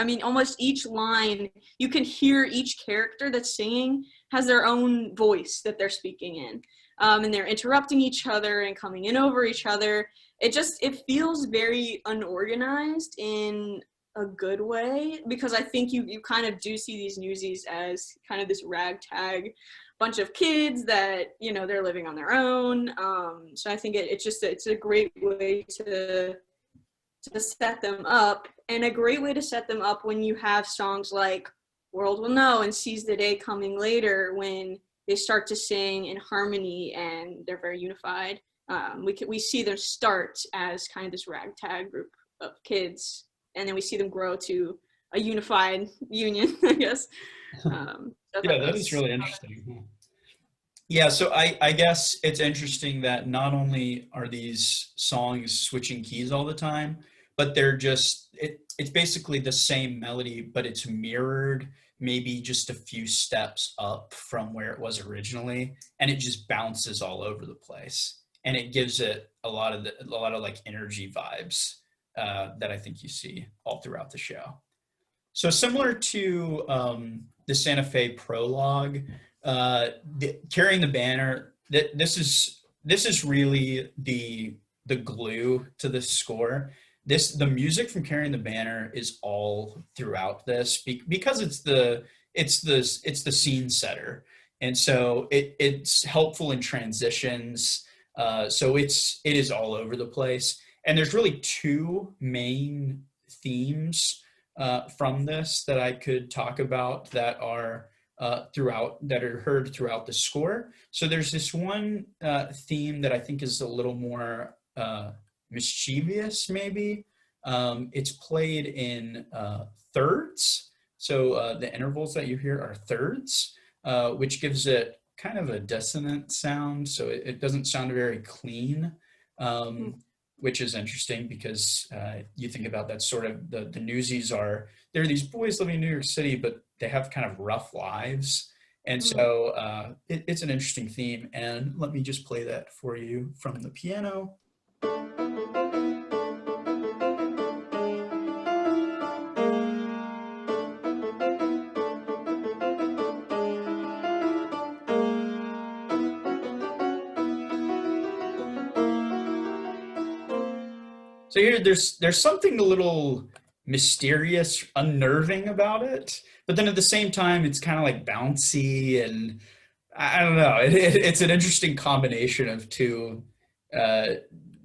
mean, almost each line you can hear each character that's singing has their own voice that they're speaking in, and they're interrupting each other and coming in over each other. It feels very unorganized in a good way, because I think you kind of do see these Newsies as kind of this ragtag bunch of kids that, you know, they're living on their own. So I think it's a great way to set them up, and a great way to set them up when you have songs like World Will Know and Seize the Day coming later, when they start to sing in harmony and they're very unified. We see them start as kind of this ragtag group of kids, and then we see them grow to a unified union, I guess. Yeah, that is really interesting. Yeah, so I guess it's interesting that not only are these songs switching keys all the time, but they're just, it's basically the same melody, but it's mirrored maybe just a few steps up from where it was originally, and it just bounces all over the place. And it gives it a lot of like energy vibes that I think you see all throughout the show. So similar to the Santa Fe Prologue, Carrying the Banner, this is really the glue to the score. The music from Carrying the Banner is all throughout this because it's the scene setter, and so it's helpful in transitions. So it is all over the place, and there's really two main themes from this that I could talk about that are heard throughout the score. So there's this one theme that I think is a little more mischievous, maybe. It's played in thirds, so the intervals that you hear are thirds, which gives it kind of a dissonant sound, so it doesn't sound very clean, which is interesting because you think about that sort of the Newsies they're these boys living in New York City, but they have kind of rough lives, and so it's an interesting theme. And let me just play that for you from the piano. So here, there's something a little mysterious, unnerving about it, but then at the same time, it's kind of like bouncy, and I don't know. It's an interesting combination of two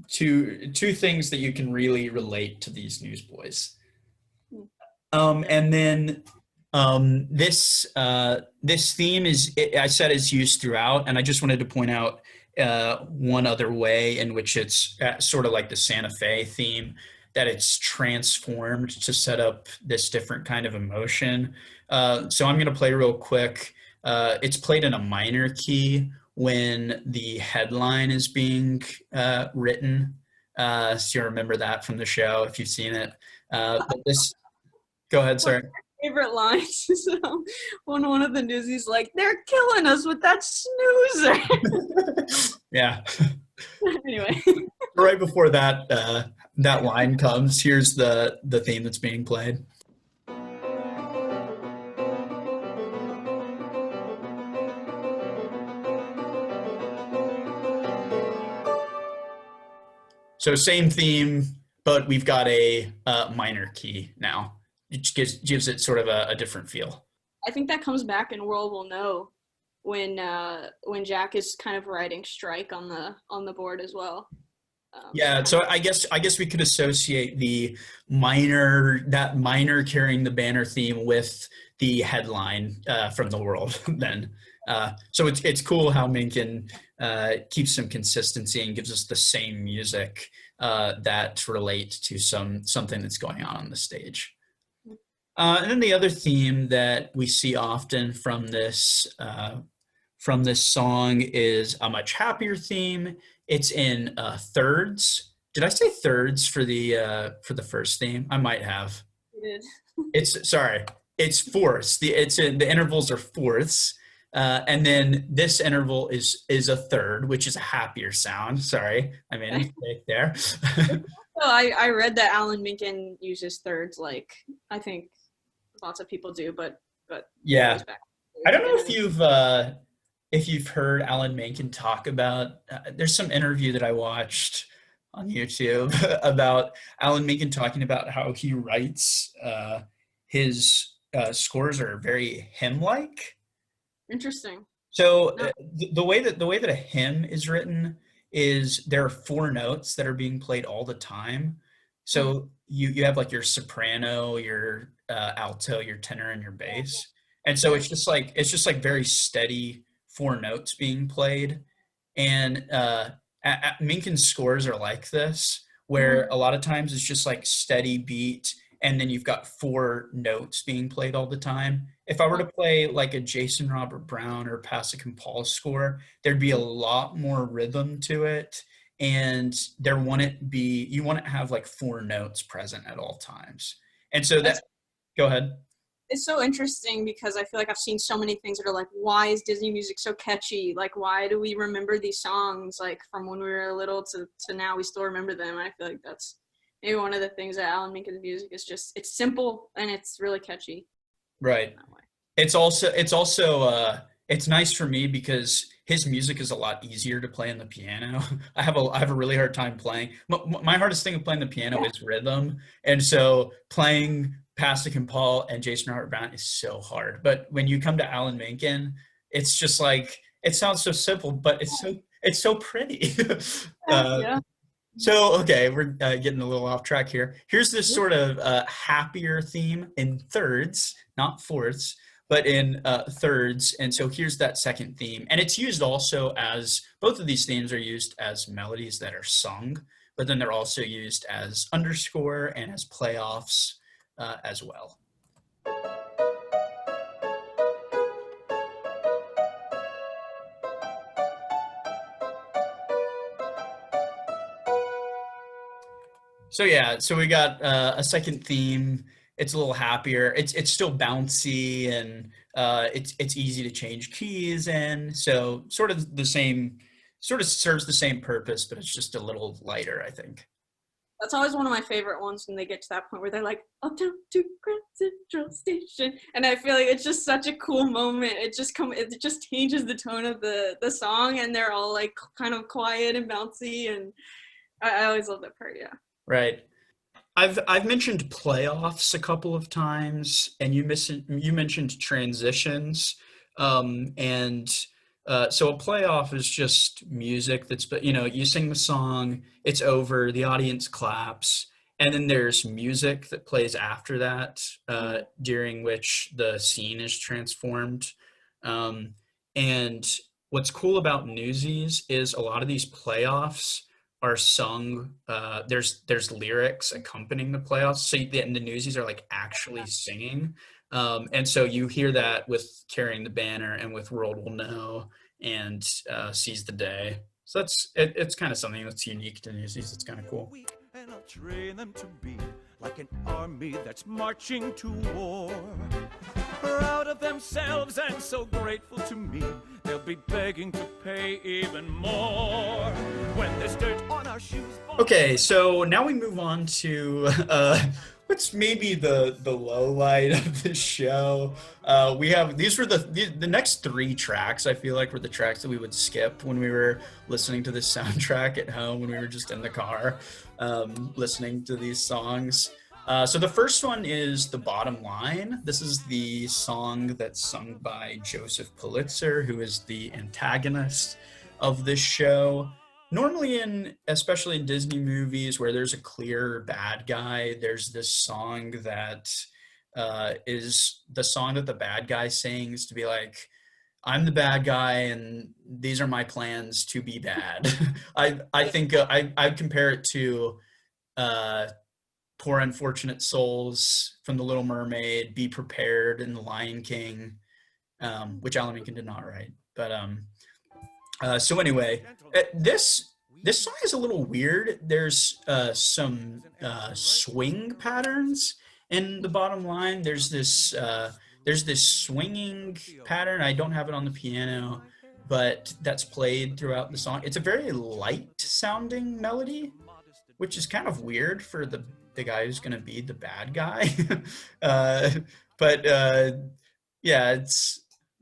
things that you can really relate to these newsboys. And then this theme I said is used throughout, and I just wanted to point out one other way in which it's sort of like the Santa Fe theme, that it's transformed to set up this different kind of emotion. So I'm going to play real quick. It's played in a minor key when the headline is being written. So you remember that from the show if you've seen it. But go ahead, sorry. favorite lines is when one of the Newsies like, they're killing us with that snoozer. Yeah. Anyway. Right before that line comes, here's the theme that's being played. So same theme, but we've got a minor key now. It gives it sort of a different feel. I think that comes back in World Will Know when Jack is kind of writing strike on the board as well. Yeah, so I guess we could associate the minor carrying the banner theme with the headline from the world then. So it's cool how Menken keeps some consistency and gives us the same music that relate to something that's going on the stage. And then the other theme that we see often from this song is a much happier theme. It's in thirds. Did I say thirds for the first theme? I might have. You did. It's fourths. The intervals are fourths. And then this interval is a third, which is a happier sound. Sorry, I made a mistake there. Well, I read that Alan Menken uses thirds, like I think lots of people do, but yeah, I don't know if you've heard Alan Menken talk about. There's some interview that I watched on YouTube about Alan Menken talking about how he writes his scores are very hymn-like. Interesting. So the way that a hymn is written is there are four notes that are being played all the time. So you have like your soprano, your alto, your tenor, and your bass, and so it's just like very steady four notes being played. And Menken's scores are like this, where a lot of times it's just like steady beat, and then you've got four notes being played all the time. If I were to play like a Jason Robert Brown or Pasek and Paul score, there'd be a lot more rhythm to it, and you want to have like four notes present at all times. And so go ahead. It's so interesting because I feel like I've seen so many things that are like, why is Disney music so catchy? Like, why do we remember these songs like from when we were little to now? We still remember them. I feel like that's maybe one of the things that Alan Menken's music is just, it's simple and it's really catchy. Right. It's also it's nice for me because his music is a lot easier to play on the piano. I have a really hard time playing. My hardest thing of playing the piano is rhythm, and so playing Pasek and Paul and Jason Robert Brown is so hard. But when you come to Alan Menken, it's just like, it sounds so simple, but it's so pretty. Yeah. So, okay, we're getting a little off track here. Here's this sort of happier theme in thirds, not fourths, but in thirds. And so here's that second theme. And it's used also as, both of these themes are used as melodies that are sung, but then they're also used as underscore and as playoffs as well. So yeah, so we got a second theme. It's a little happier. It's still bouncy, and it's easy to change keys in. So sort of serves the same purpose, but it's just a little lighter, I think. That's always one of my favorite ones when they get to that point where they're like, uptown to Grand Central Station. And I feel like it's just such a cool moment. It just changes the tone of the song, and they're all like kind of quiet and bouncy, and I always love that part, yeah. Right. I've mentioned playoffs a couple of times, and you mentioned transitions. So a playoff is just music that's, you sing the song, it's over, the audience claps, and then there's music that plays after that, during which the scene is transformed. And what's cool about Newsies is a lot of these playoffs are sung, there's lyrics accompanying the playoffs, so the Newsies are like actually singing. And so you hear that with Carrying the Banner and with World Will Know and Seize the Day. So it's kind of something that's unique to Newsies. It's kind of cool. And I'll train them to be like an army that's marching to war. Proud of themselves and so grateful to me, they'll be begging to pay even more. When there's dirt on our shoes. Okay, so now we move on to what's maybe the low light of the show. We have these were the next 3 tracks. I feel like were the tracks that we would skip when we were listening to this soundtrack at home when we were just in the car listening to these songs. So the first one is The Bottom Line. This is the song that's sung by Joseph Pulitzer, who is the antagonist of this show. Normally especially in Disney movies where there's a clear bad guy, there's this song that is the song that the bad guy sings to be like, I'm the bad guy and these are my plans to be bad. I think I'd compare it to Poor Unfortunate Souls from The Little Mermaid, Be Prepared in The Lion King, which Alan Menken did not write. But so anyway, this song is a little weird. There's some swing patterns in The Bottom Line. There's this swinging pattern. I don't have it on the piano, but that's played throughout the song. It's a very light sounding melody, which is kind of weird for the guy who's going to be the bad guy. But yeah,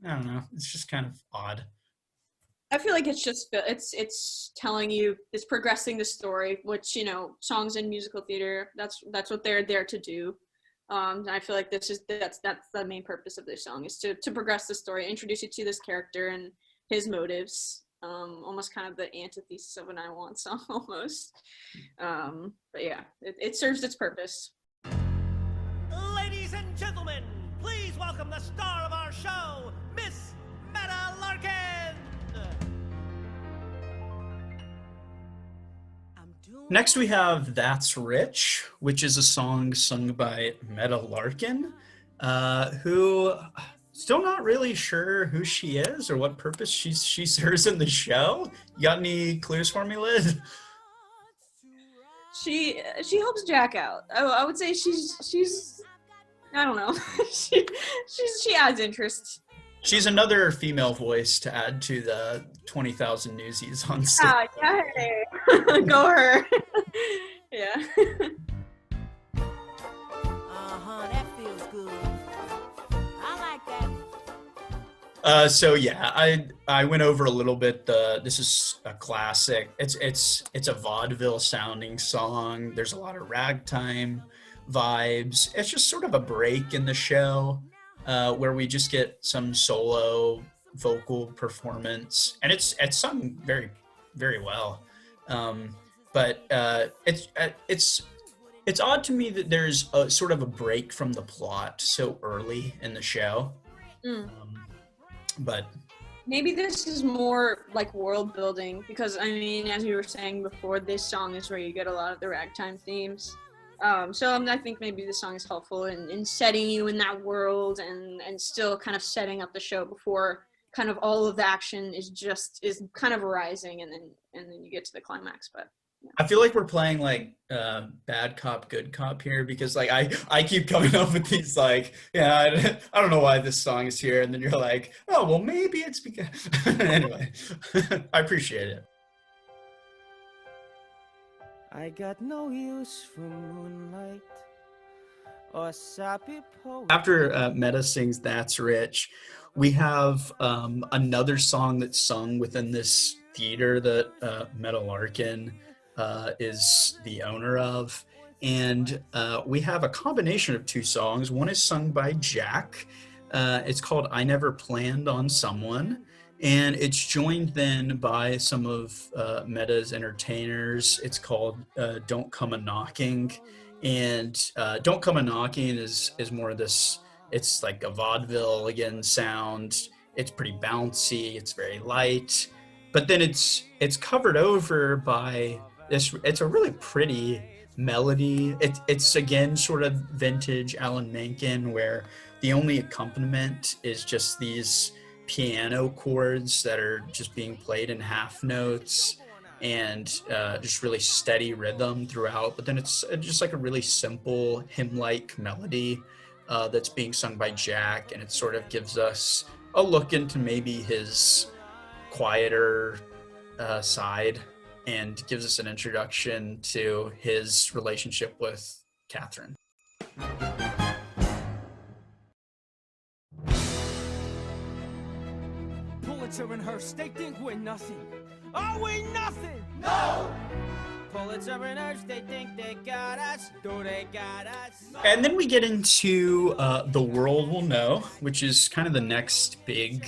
I don't know. It's just kind of odd. I feel like it's telling you, it's progressing the story, which, songs in musical theater, that's what they're there to do. And I feel like that's the main purpose of this song, is to progress the story, introduce you to this character and his motives. Almost kind of the antithesis of an I Want song almost. But yeah, it serves its purpose. Ladies and gentlemen, please welcome the star of our show, Miss Meta Larkin. Next we have That's Rich, which is a song sung by Meta Larkin, who still not really sure who she is or what purpose she serves in the show. You got any clues for me, Liz? She helps Jack out. I would say she's I don't know. she adds interest. She's another female voice to add to the 20,000 Newsies on stage. Yeah, go her. Yeah. That feels good. I like that. So yeah, I went over a little bit. This is a classic. It's a vaudeville sounding song. There's a lot of ragtime vibes. It's just sort of a break in the show where we just get some solo vocal performance, and it's sung very, very well. But it's odd to me that there's a sort of a break from the plot so early in the show. But maybe this is more like world building, because I mean, as you were saying before, this song is where you get a lot of the ragtime themes. So I think maybe this song is helpful in setting you in that world and still kind of setting up the show before kind of all of the action is kind of rising, and then you get to the climax. But yeah. I feel like we're playing like bad cop, good cop here, because like I keep coming up with these like, yeah, I don't know why this song is here, and then you're like, oh well, maybe it's because anyway. I appreciate it. I got no use for moonlight or sappy poetry. After Meta sings That's Rich, we have another song that's sung within this theater that Meta Larkin is the owner of. And we have a combination of 2 songs. One is sung by Jack. It's called I Never Planned on Someone. And it's joined then by some of Meta's entertainers. It's called Don't Come A-Knockin. And Don't Come A-Knockin is more of this, it's like a vaudeville again sound. It's pretty bouncy, it's very light. But then it's covered over by this, it's a really pretty melody. It's again sort of vintage Alan Menken, where the only accompaniment is just these piano chords that are just being played in half notes, and just really steady rhythm throughout. But then it's just like a really simple hymn-like melody that's being sung by Jack, and it sort of gives us a look into maybe his quieter side, and gives us an introduction to his relationship with Catherine. Pulitzer and Hearst, they think we're nothing. Are we nothing? No! Pulitzer and Hearst, they think they got us. Do they got us? And then we get into The World Will Know, which is kind of the next big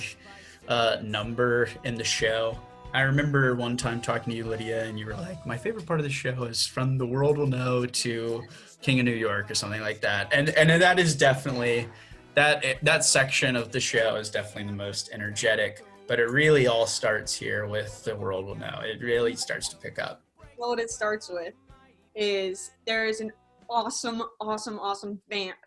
number in the show. I remember one time talking to you, Lydia, and you were like, my favorite part of the show is from The World Will Know to King of New York or something like that. And that is definitely, that section of the show is definitely the most energetic, but it really all starts here with The World Will Know. It really starts to pick up. Well, what it starts with is there is an awesome vamp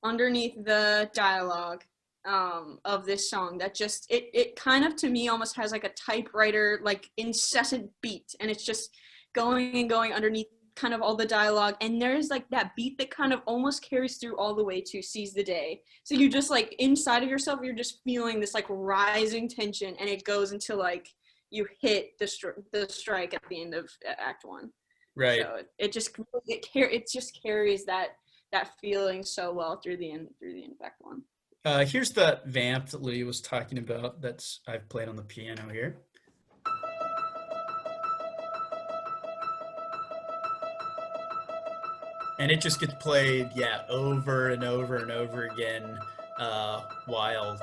underneath the dialogue of this song that just it kind of, to me, almost has like a typewriter like incessant beat, and it's just going and going underneath kind of all the dialogue, and there's like that beat that kind of almost carries through all the way to Seize the Day. So you just like inside of yourself, you're just feeling this like rising tension, and it goes until like you hit the strike at the end of Act 1. Right. So it just carries that feeling so well through the end of Act 1. Here's that vamp that Lydia was talking about that's I've played on the piano here. And it just gets played, over and over and over again while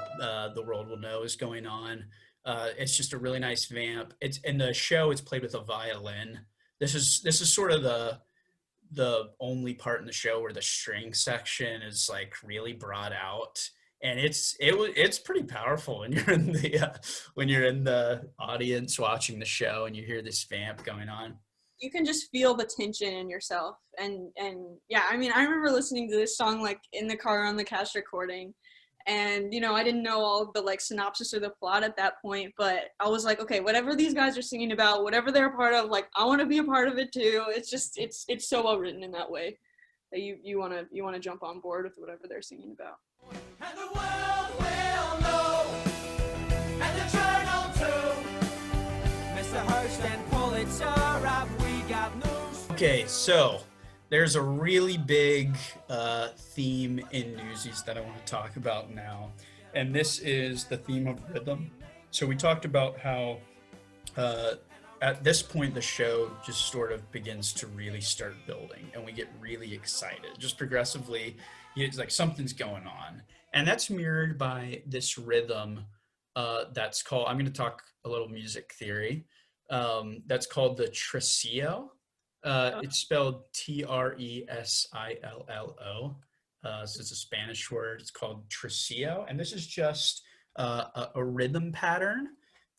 The World Will Know is going on. It's just a really nice vamp. It's in the show, it's played with a violin. This is sort of the only part in the show where the string section is like really brought out. And it's pretty powerful when you're in the audience watching the show and you hear this vamp going on. You can just feel the tension in yourself, and yeah, I mean, I remember listening to this song like in the car on the cast recording, and I didn't know all the like synopsis or the plot at that point, but I was like, okay, whatever these guys are singing about, whatever they're a part of, like I want to be a part of it too. It's just it's so well written in that way that you want to jump on board with whatever they're singing about. And the world will know, and the journal too. Mr. Hearst and Pulitzer, have we got news? Okay, so there's a really big theme in Newsies that I want to talk about now, and this is the theme of rhythm. So we talked about how at this point the show just sort of begins to really start building, and we get really excited. Just progressively, it's like something's going on, and that's mirrored by this rhythm that's called, I'm going to talk a little music theory, that's called the tresillo. It's spelled Tresillo. So it's a Spanish word. It's called tresillo, and this is just a rhythm pattern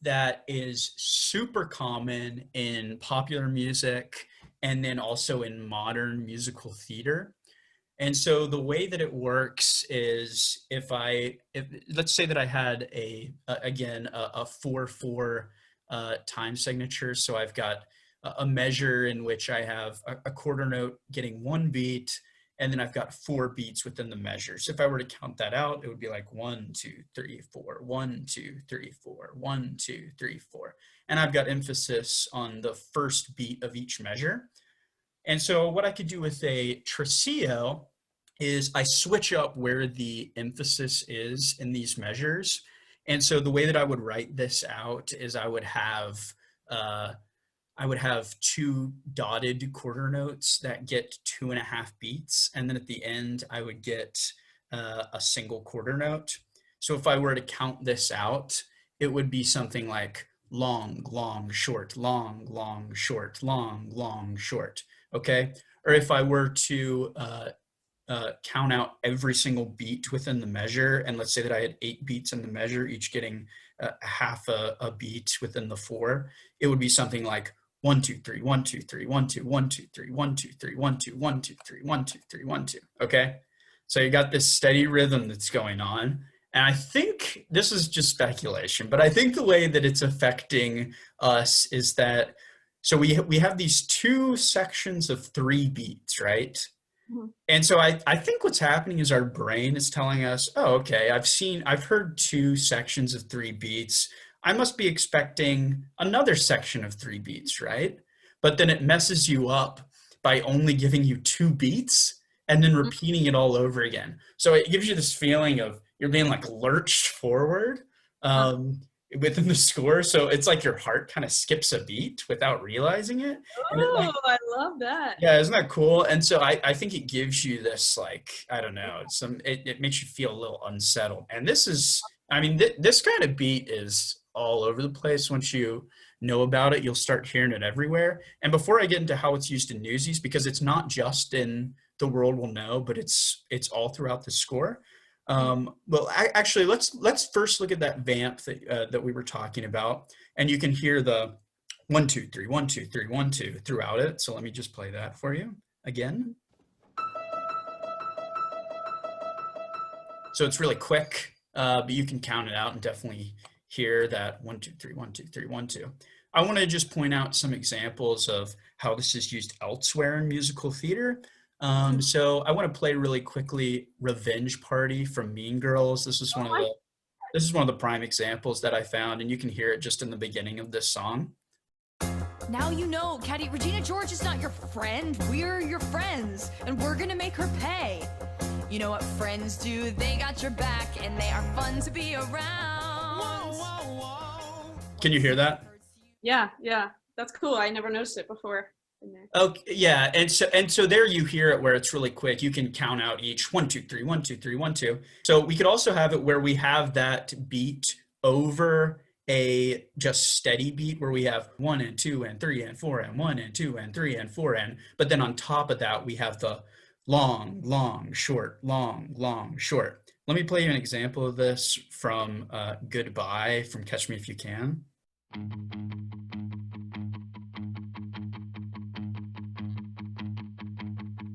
that is super common in popular music and then also in modern musical theater. And so the way that it works is if let's say that I had a 4/4 time signature. So I've got a measure in which I have a quarter note getting one beat, and then I've got 4 beats within the measure. So if I were to count that out, it would be like 1, 2, 3, 4, 1, 2, 3, 4, 1, 2, 3, 4. And I've got emphasis on the first beat of each measure. And so what I could do with a tresillo is I switch up where the emphasis is in these measures. And so the way that I would write this out is I would have 2 dotted quarter notes that get 2.5 beats. And then at the end, I would get a single quarter note. So if I were to count this out, it would be something like long, long, short, long, long, short, long, long, short. Okay. Or if I were to count out every single beat within the measure, and let's say that I had 8 beats in the measure, each getting half a beat within the 4, it would be something like 1, 2, 3, 1, 2, 3, 1, 2, 1, 2, 3, 1, 2, 3, 1, 2, 1, 2, 3, 1, 2, 3, 1, 2. Okay. So you got this steady rhythm that's going on. And I think this is just speculation, but I think the way that it's affecting us is that So we have these two sections of 3 beats, right? Mhm. And so I think what's happening is our brain is telling us, oh, okay, I've heard 2 sections of 3 beats. I must be expecting another section of 3 beats, right? But then it messes you up by only giving you 2 beats and then repeating it all over again. So it gives you this feeling of you're being like lurched forward within the score. So it's like your heart kind of skips a beat without realizing it. And it like, Oh, I love that. yeah, isn't that cool? And so I think it gives you this, like, I don't know, it makes you feel a little unsettled. And this is, I mean, this kind of beat is all over the place. Once you know about it, you'll start hearing it everywhere. And before I get into how it's used in Newsies, because it's not just in The World Will Know, but it's all throughout the score. Well, actually, let's first look at that vamp that we were talking about, and you can hear the 1 2 3 1 2 3 1 2 throughout it. So let me just play that for you again. So it's really quick, but you can count it out and definitely hear that 1 2 3 1 2 3 1 2. I want to just point out some examples of how this is used elsewhere in musical theater. So I want to play really quickly "Revenge Party" from Mean Girls. This is one of the prime examples that I found, and you can hear it just in the beginning of this song. Now you know, Caddy, Regina George is not your friend. We're your friends, and we're gonna make her pay. You know what friends do? They got your back, and they are fun to be around. Can you hear that? Yeah, that's cool. I never noticed it before. Okay, yeah, and so there you hear it where it's really quick. You can count out each 1 2 3 1 2 3 1 2. So we could also have it where we have that beat over a just steady beat where we have 1 and 2 and 3 and 4 and 1 and 2 and 3 and 4 and, but then on top of that we have the long, long, short, long, long, short. Let me play you an example of this from Goodbye from Catch Me If You Can.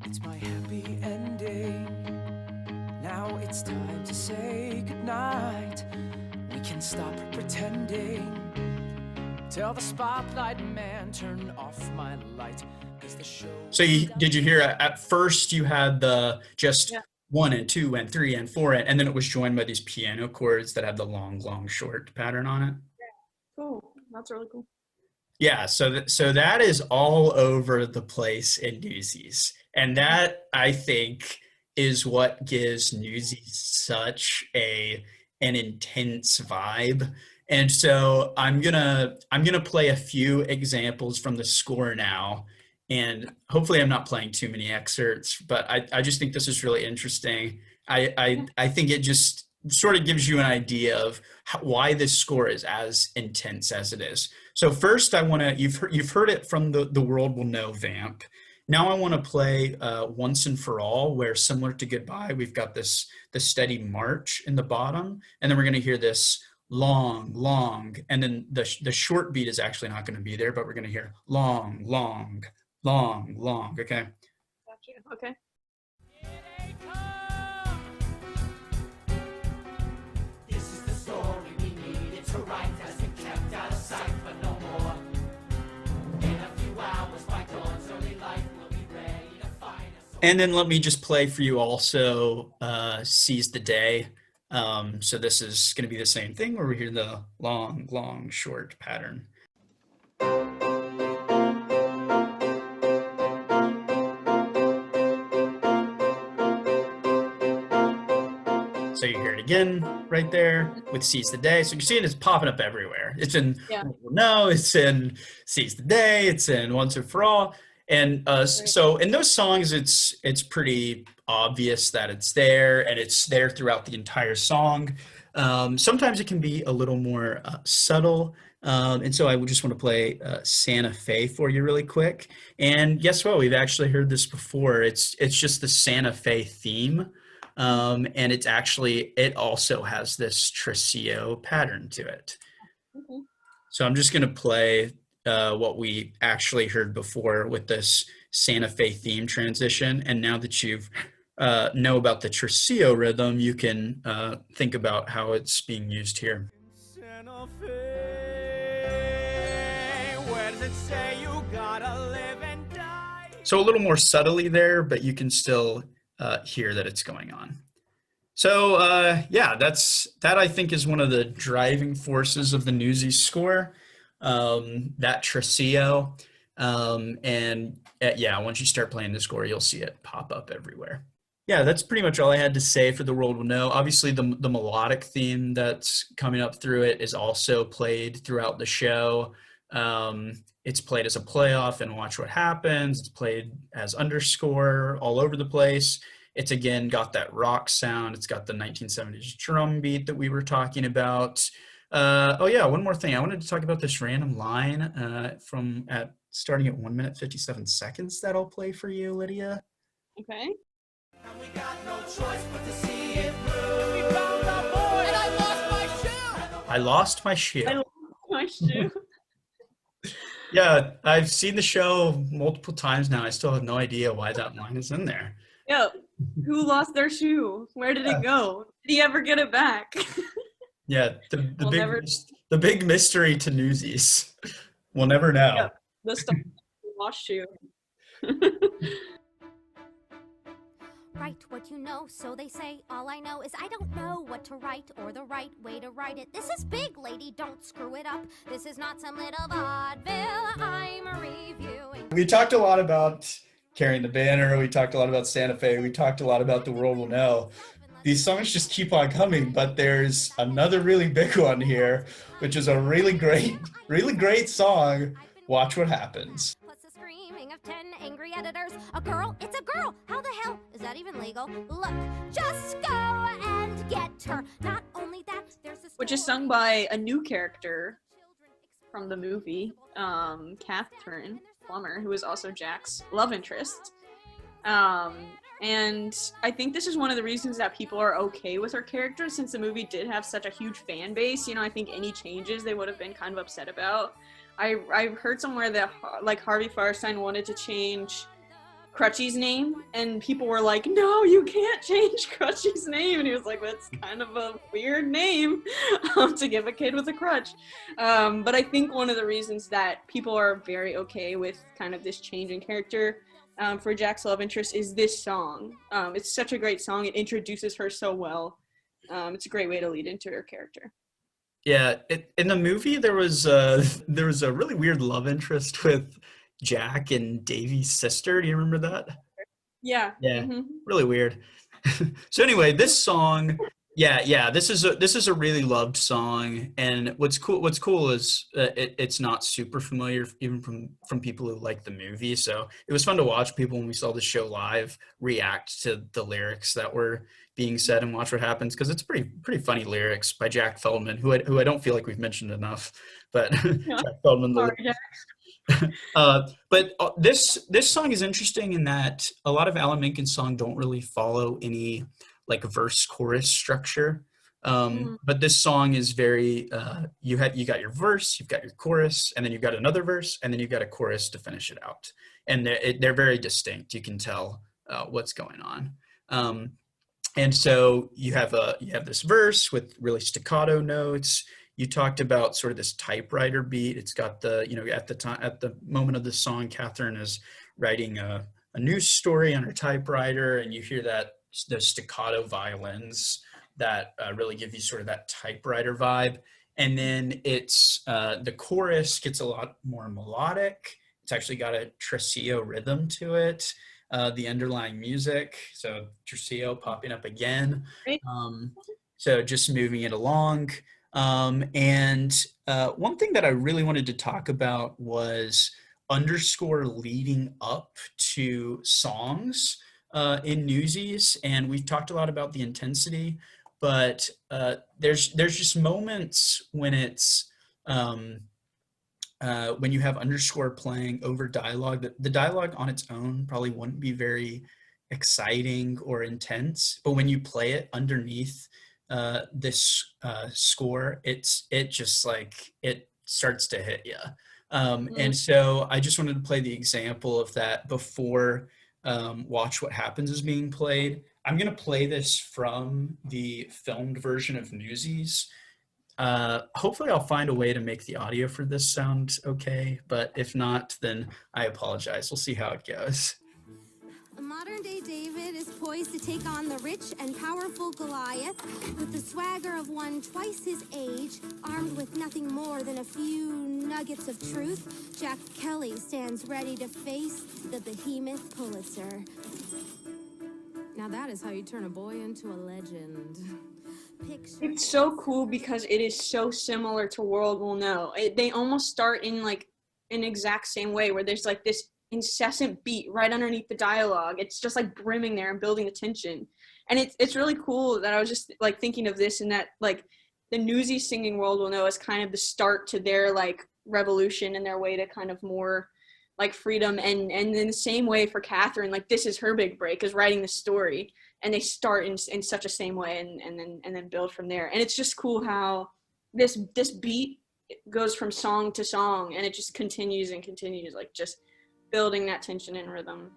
It's my happy ending. Now it's time to say goodnight. We can stop pretending. Tell the spotlight man, turn off my light. 'Cause the show. So did you hear at first you had the just 1 and 2 and 3 and 4 and then it was joined by these piano chords that had the long, long, short pattern on it? Cool. That's really cool. Yeah, so that is all over the place in Newsies. And that, I think, is what gives Newsies such an intense vibe. And so I'm gonna play a few examples from the score now. And hopefully I'm not playing too many excerpts, but I just think this is really interesting. I think it just sort of gives you an idea of why this score is as intense as it is. So first you've heard it from the World Will Know vamp. Now I want to play Once and For All, where similar to Goodbye, we've got the steady march in the bottom, and then we're going to hear this long, long, and then the short beat is actually not going to be there, but we're going to hear long, long, long, long. Okay. Gotcha. Okay. This is the story we needed to write. Has been kept out of sight, but no more. In a few hours by dawn's early light, we'll be ready to find us. And then let me just play for you also Seize the Day. So this is going to be the same thing where we hear the long, long, short pattern. So you hear it again right there with Seize the Day. So you see it's popping up everywhere. It's in No, it's in Seize the Day, it's in Once and For All. And so in those songs, it's pretty obvious that it's there, and it's there throughout the entire song. Sometimes it can be a little more subtle. And so I would just want to play Santa Fe for you really quick. And guess what? We've actually heard this before. It's just the Santa Fe theme. And it also has this tresillo pattern to it. Okay. So I'm just going to play what we actually heard before with this Santa Fe theme transition. And now that you've know about the tresillo rhythm, you can think about how it's being used here. Santa Fe, where does that say you gotta live and die. So a little more subtly there, but you can still hear that it's going on. So yeah, that I think is one of the driving forces of the Newsies score, that tresillo. And yeah, once you start playing the score, you'll see it pop up everywhere. Yeah, that's pretty much all I had to say for The World Will Know. Obviously, the melodic theme that's coming up through it is also played throughout the show. It's played as a playoff and Watch What Happens. It's played as underscore all over the place. It's, again, got that rock sound. It's got the 1970s drum beat that we were talking about. Oh, yeah, one more thing. I wanted to talk about this random line starting at 1 minute 57 seconds that I'll play for you, Lydia. Okay. And we got no choice but to see it through. We found our boy, and I lost my shoe. I lost my shoe. I lost my shoe. Yeah, I've seen the show multiple times now. I still have no idea why that line is in there. Yeah. Who lost their shoe? Where did it go? Did he ever get it back? Yeah, the big mystery to Newsies. We'll never know. Yeah, the stuff lost shoe. Write what you know, so they say. All I know is I don't know what to write or the right way to write it. This is big, lady, don't screw it up. This is not some little vaudeville I'm reviewing. We talked a lot about Carrying the Banner. We talked a lot about Santa Fe. We talked a lot about The World Will Know. These songs just keep on coming, but there's another really big one here, which is a really great song, Watch What Happens. Plus the screaming of 10 angry editors. A girl, it's a girl. How the hell is that even legal? Look, just go and get her. Not only that, there's a Which is sung by a new character from the movie, Catherine Plummer, who is also Jack's love interest. And I think this is one of the reasons that people are okay with her character, since the movie did have such a huge fan base. You know, I think any changes they would have been kind of upset about. I heard somewhere that like Harvey Firestein wanted to change Crutchy's name, and people were like, no, you can't change Crutchy's name. And he was like, that's kind of a weird name to give a kid with a crutch. But I think one of the reasons that people are very okay with kind of this change in character for Jack's love interest is this song. It's such a great song. It introduces her so well. It's a great way to lead into her character. Yeah, in the movie there was a really weird love interest with Jack and Davy's sister. Do you remember that? Yeah. Yeah, Mm-hmm. really weird. So anyway, this song, this is a really loved song, and what's cool is it's not super familiar even from people who like the movie. So it was fun to watch people when we saw the show live react to the lyrics that were being said and Watch What Happens, because it's pretty funny lyrics by Jack Feldman, who I don't feel like we've mentioned enough, but Yeah. Jack Feldman. Sorry, Jack. But this song is interesting in that a lot of Alan Menken's songs don't really follow any like verse chorus structure. But this song is very you got your verse, you've got your chorus, and then you've got another verse, and then you've got a chorus to finish it out, and they're very distinct. You can tell what's going on. And so you have this verse with really staccato notes. You talked about sort of this typewriter beat. It's got the, at the moment of the song, Catherine is writing a news story on her typewriter, and you hear the staccato violins that really give you sort of that typewriter vibe. And then the chorus gets a lot more melodic. It's actually got a tresillo rhythm to it. The underlying music, so tresillo popping up again. So just moving it along. And one thing that I really wanted to talk about was underscore leading up to songs in Newsies. And we've talked a lot about the intensity, but there's just moments when it's when you have underscore playing over dialogue. The dialogue on its own probably wouldn't be very exciting or intense, but when you play it underneath this score, it just like it starts to hit you. And so I just wanted to play the example of that before Watch What Happens is being played. I'm going to play this from the filmed version of Newsies. Hopefully I'll find a way to make the audio for this sound okay, but if not, then I apologize. We'll see how it goes. A modern-day David is poised to take on the rich and powerful Goliath with the swagger of one twice his age, armed with nothing more than a few nuggets of truth. Jack Kelly stands ready to face the behemoth Pulitzer. Now that is how you turn a boy into a legend. It's so cool because it is so similar to World Will Know. They almost start in like an exact same way, where there's like this incessant beat right underneath the dialogue. It's just like brimming there and building the tension. And it's really cool that I was just like thinking of this, and that like the Newsies singing World Will Know is kind of the start to their like revolution and their way to kind of more like freedom. And in the same way for Catherine, like this is her big break, is writing the story. And they start in such a same way and then build from there. And it's just cool how this beat goes from song to song, and it just continues and continues, like just building that tension and rhythm.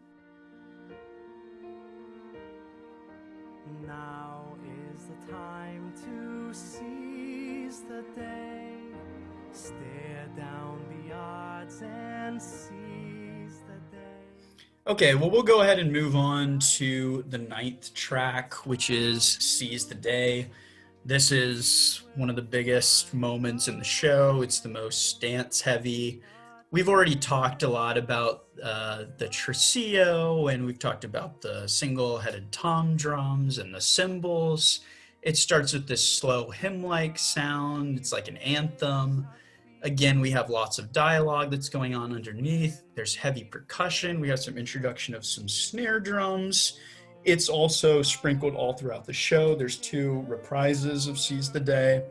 Now is the time to seize the day, stare down the odds and seize the day. Okay, well, we'll go ahead and move on to the 9th track, which is Seize the Day. This is one of the biggest moments in the show. It's the most dance-heavy. We've already talked a lot about the tresillo, and we've talked about the single-headed tom drums and the cymbals. It starts with this slow hymn-like sound. It's like an anthem. Again, we have lots of dialogue that's going on underneath. There's heavy percussion. We have some introduction of some snare drums. It's also sprinkled all throughout the show. There's 2 reprises of Seize the Day.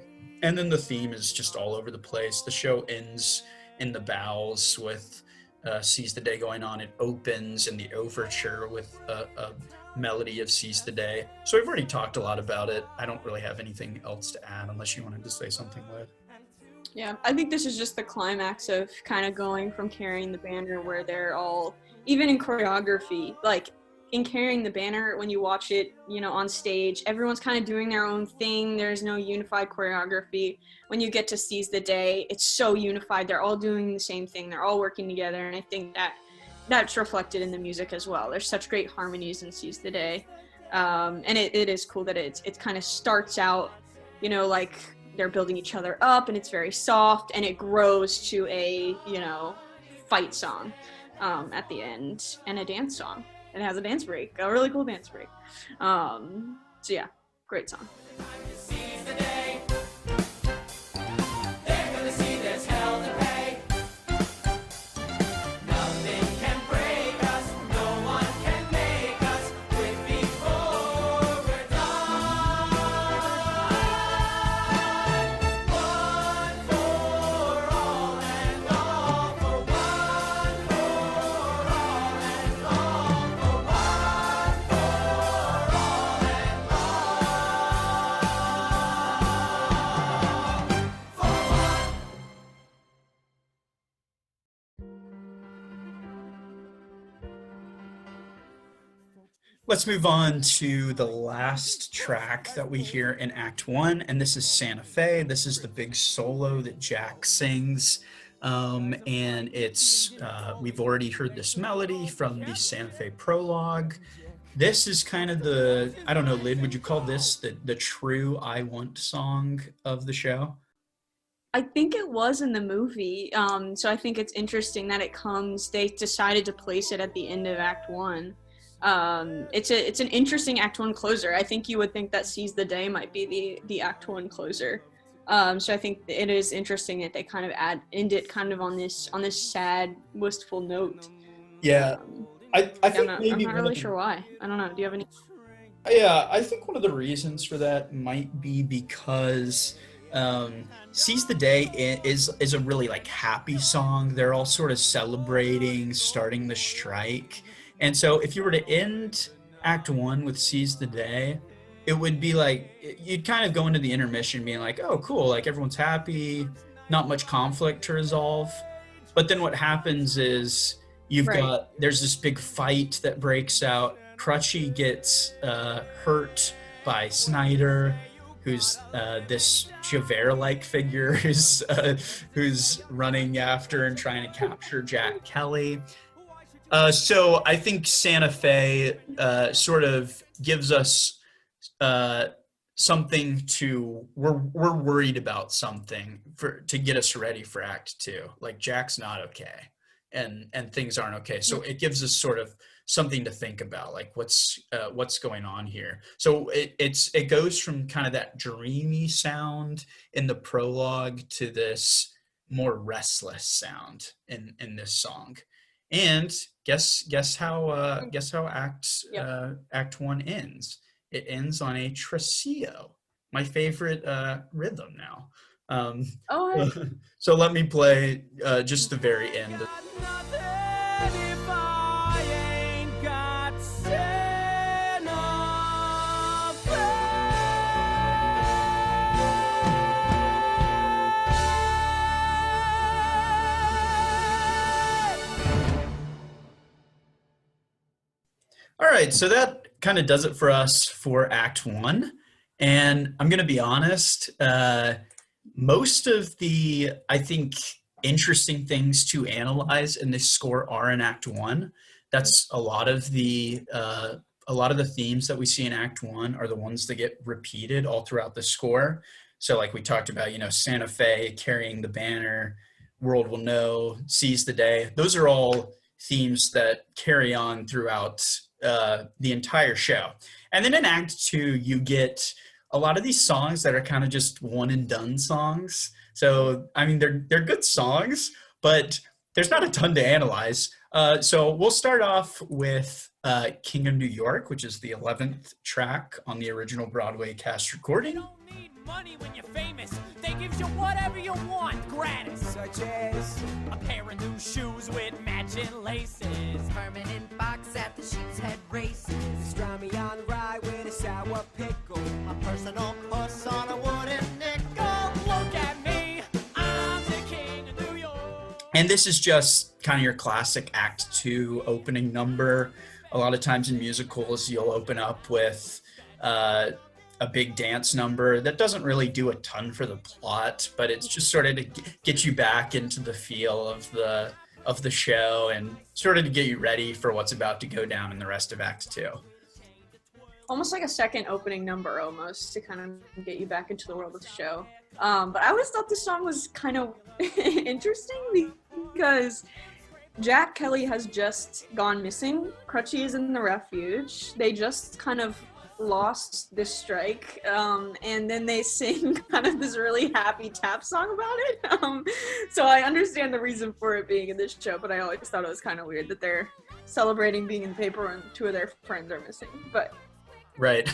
And then the theme is just all over the place. The show ends in the bows with Seize the Day going on. It opens in the overture with a melody of Seize the Day. So we've already talked a lot about it. I don't really have anything else to add unless you wanted to say something, Lid. Yeah, I think this is just the climax of kind of going from carrying the banner, where they're all, even in choreography, like in carrying the banner, when you watch it, you know, on stage, everyone's kind of doing their own thing. There's no unified choreography. When you get to Seize the Day, it's so unified. They're all doing the same thing. They're all working together. And I think that's reflected in the music as well. There's such great harmonies in Seize the Day. And it is cool that it kind of starts out, you know, like they're building each other up, and it's very soft, and it grows to a, you know, fight song at the end, and a dance song. It has a dance break, a really cool dance break. So yeah, great song. Let's move on to the last track that we hear in Act 1, and this is Santa Fe. This is the big solo that Jack sings, and it's we've already heard this melody from the Santa Fe Prologue. This is kind of the, I don't know, Lid, would you call this the true I Want song of the show? I think it was in the movie, so I think it's interesting that they decided to place it at the end of Act 1. It's an interesting Act 1 closer. I think you would think that Seize the Day might be the Act 1 closer. So I think it is interesting that they kind of end it kind of on this sad, wistful note. Yeah, I think I'm not really sure why. I don't know. Do you have any? Yeah, I think one of the reasons for that might be because Seize the Day is a really like happy song. They're all sort of celebrating starting the strike. And so if you were to end Act 1 with Seize the Day, it would be like, you'd kind of go into the intermission being like, oh, cool, like everyone's happy, not much conflict to resolve. But then what happens is there's this big fight that breaks out. Crutchy gets hurt by Snyder, who's this Javert-like figure who's running after and trying to capture Jack Kelly. So I think Santa Fe sort of gives us something we're worried about something to get us ready for Act Two. Like Jack's not okay, and things aren't okay. So it gives us sort of something to think about, like what's going on here. So it goes from kind of that dreamy sound in the prologue to this more restless sound in this song. And guess how Act One ends. It ends on a tresillo, my favorite rhythm now. So let me play just the very end. All right, so that kind of does it for us for Act One. And I'm going to be honest, most of the, I think, interesting things to analyze in this score are in Act One. That's a lot of the themes that we see in Act One are the ones that get repeated all throughout the score. So like we talked about, Santa Fe carrying the banner, world will know, seize the day. Those are all themes that carry on throughout the entire show. And then in Act Two, you get a lot of these songs that are kind of just one and done songs. So, I mean, they're good songs, but there's not a ton to analyze. So we'll start off with King of New York, which is the 11th track on the original Broadway cast recording. You don't need money when you're famous. They give you whatever you want, gratis. Such as a pair of new shoes with matching laces. Permanent box at the sheep's head races. Pastrami on rye with a sour pickle. A personal puss on a wooden nickel. Look at me, I'm the king of New York. And this is just kind of your classic Act Two opening number. A lot of times in musicals, you'll open up with a big dance number that doesn't really do a ton for the plot, but it's just sort of to get you back into the feel of the show and sort of to get you ready for what's about to go down in the rest of Act Two. Almost like a second opening number almost to kind of get you back into the world of the show. But I always thought this song was kind of interesting because Jack Kelly has just gone missing. Crutchy is in the refuge. They just kind of lost this strike, and then they sing kind of this really happy tap song about it. So I understand the reason for it being in this show, but I always thought it was kind of weird that they're celebrating being in the paper and two of their friends are missing. But right.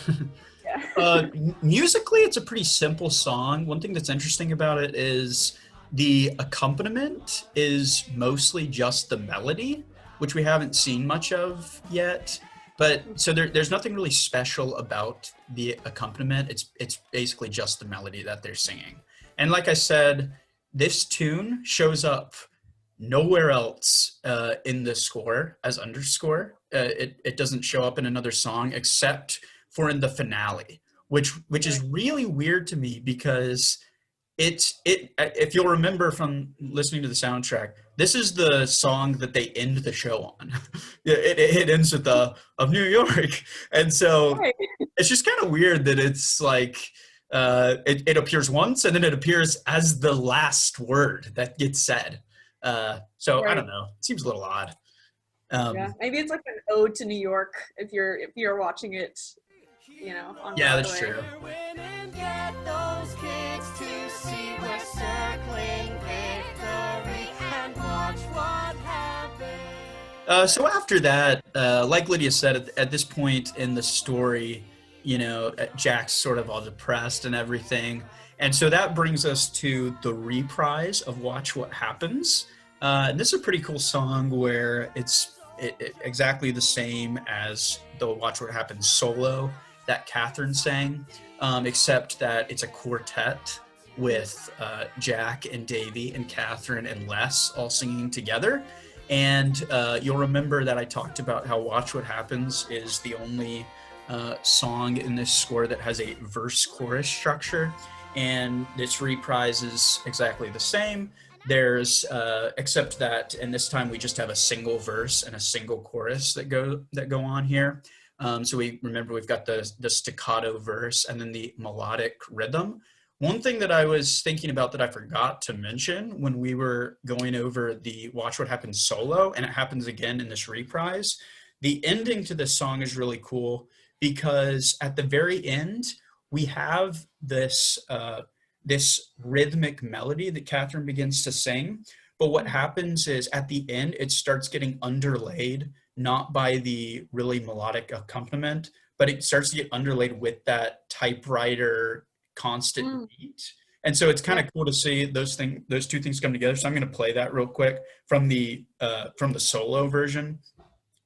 yeah. Musically, it's a pretty simple song. One thing that's interesting about it is the accompaniment is mostly just the melody, which we haven't seen much of yet. But so there's nothing really special about the accompaniment. It's basically just the melody that they're singing. And like I said, this tune shows up nowhere else in the score as underscore. It doesn't show up in another song except for in the finale, which is really weird to me because if you'll remember from listening to the soundtrack, this is the song that they end the show on. it ends with the of New York, and so it's just kind of weird that it's like it appears once and then it appears as the last word that gets said. So I don't know, it seems a little odd. Yeah, maybe it's like an ode to New York if you're watching it, on yeah, Broadway. that's true. Get those kids to see we're circling victory and watch what happens. So after that, like Lydia said, at this point in the story, Jack's sort of all depressed and everything. And so that brings us to the reprise of Watch What Happens. And this is a pretty cool song where it's exactly the same as the Watch What Happens solo that Catherine sang, except that it's a quartet with Jack and Davy and Catherine and Les all singing together. And you'll remember that I talked about how Watch What Happens is the only song in this score that has a verse-chorus structure, and this reprise is exactly the same. There's except that, and this time we just have a single verse and a single chorus that go on here. So we've got the staccato verse and then the melodic rhythm. One thing that I was thinking about that I forgot to mention when we were going over the Watch What Happens solo, and it happens again in this reprise, the ending to this song is really cool because at the very end, we have this rhythmic melody that Catherine begins to sing. But what happens is at the end, it starts getting underlaid, not by the really melodic accompaniment, but it starts to get underlaid with that typewriter constant beat. And so it's kind of cool to see those two things come together. So I'm going to play that real quick from the solo version,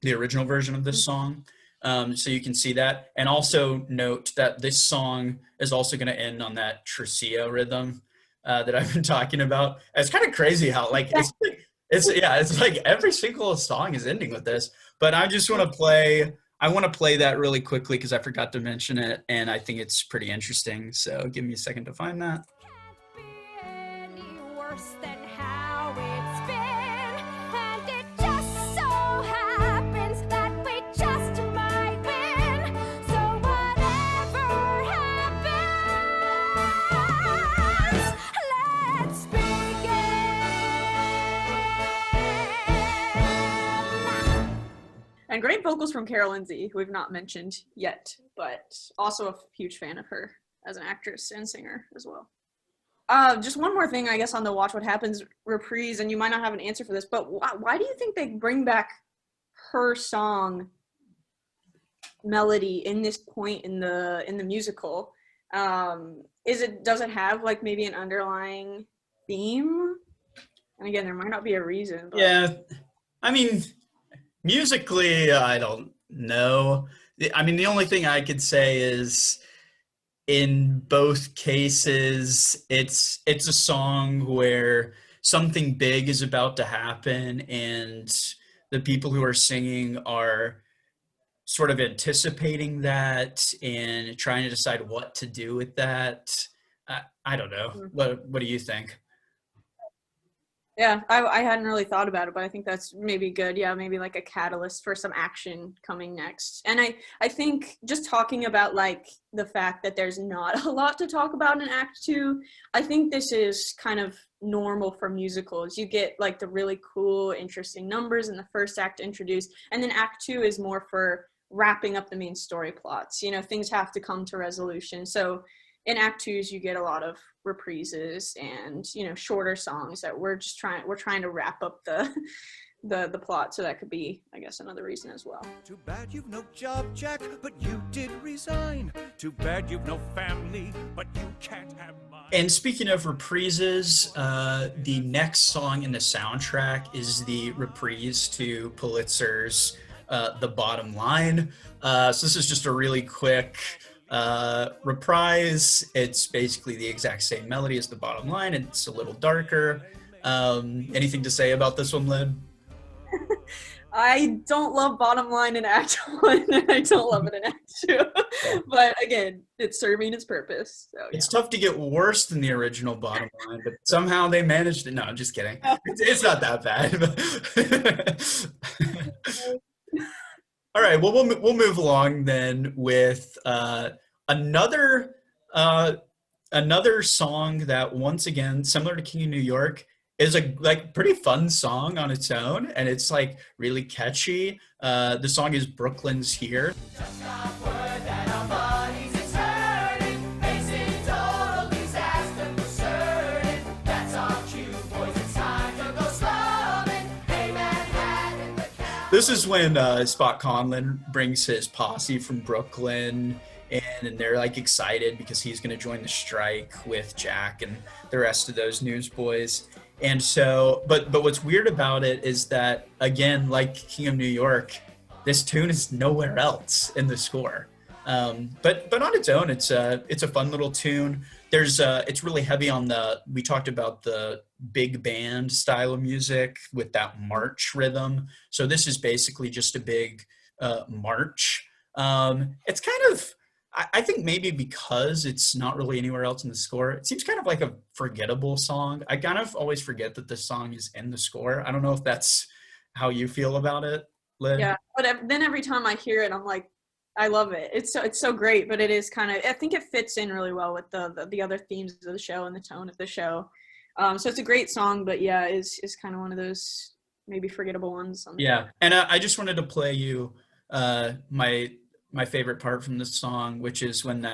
the original version of this song. So you can see that. And also note that this song is also going to end on that tresillo rhythm that I've been talking about. It's kind of crazy how it's like every single song is ending with this, but I just want to play that really quickly because I forgot to mention it, and I think it's pretty interesting. So give me a second to find that. Can't be any worse than how it's been, and it just so happens that we just might win. So whatever happens, let's begin. And great vocals from Carol Lindsay, who we've not mentioned yet, but also a huge fan of her as an actress and singer as well. Just one more thing, I guess, on the Watch What Happens reprise, and you might not have an answer for this, but why do you think they bring back her song melody in this point in the musical? Does it have like maybe an underlying theme? And again, there might not be a reason. But... Yeah, I mean, musically, I don't know. I mean, the only thing I could say is in both cases, it's a song where something big is about to happen and the people who are singing are sort of anticipating that and trying to decide what to do with that. I don't know. What do you think? Yeah, I hadn't really thought about it, but I think that's maybe good. Yeah, maybe like a catalyst for some action coming next. And I think just talking about like the fact that there's not a lot to talk about in Act 2, I think this is kind of normal for musicals. You get like the really cool, interesting numbers in the first act introduced, and then Act 2 is more for wrapping up the main story plots. You know, things have to come to resolution. So in Act 2s, you get a lot of reprises and, you know, shorter songs that we're trying to wrap up the plot. So that could be, I guess, another reason as well. Too bad you've no job, Jack, but you did resign. Too bad you've no family, but you can't have mine. And speaking of reprises, the next song in the soundtrack is the reprise to Pulitzer's The Bottom Line. So this is just a really quick reprise. It's basically the exact same melody as The Bottom Line. It's a little darker. Anything to say about this one, Lynn? I don't love Bottom Line in Act 1, and I don't love it in Act 2. But again, it's serving its purpose. So, yeah. It's tough to get worse than the original Bottom Line, but somehow they managed it. No, I'm just kidding. It's not that bad. All right, well, we'll move along then with another song that, once again, similar to King of New York, is a like pretty fun song on its own, and it's like really catchy. The song is Brooklyn's Here. Just got word that our bodies is hurting, facing total disaster for certain. That's our cue, boys, it's time to go slumming. Hey, Manhattan, the cow. This is when Spot Conlon brings his posse from Brooklyn, and they're like excited because he's going to join the strike with Jack and the rest of those newsboys. And so, but what's weird about it is that, again, like King of New York, this tune is nowhere else in the score. But on its own, it's a fun little tune. It's really heavy on we talked about the big band style of music with that march rhythm. So this is basically just a big march. It's kind of, I think maybe because it's not really anywhere else in the score, it seems kind of like a forgettable song. I kind of always forget that this song is in the score. I don't know if that's how you feel about it, Liv. Yeah, but then every time I hear it, I'm like, I love it. It's so great, but it is kind of, I think it fits in really well with the other themes of the show and the tone of the show. So it's a great song, but yeah, is kind of one of those maybe forgettable ones. Yeah, and I just wanted to play you my favorite part from the song, which is when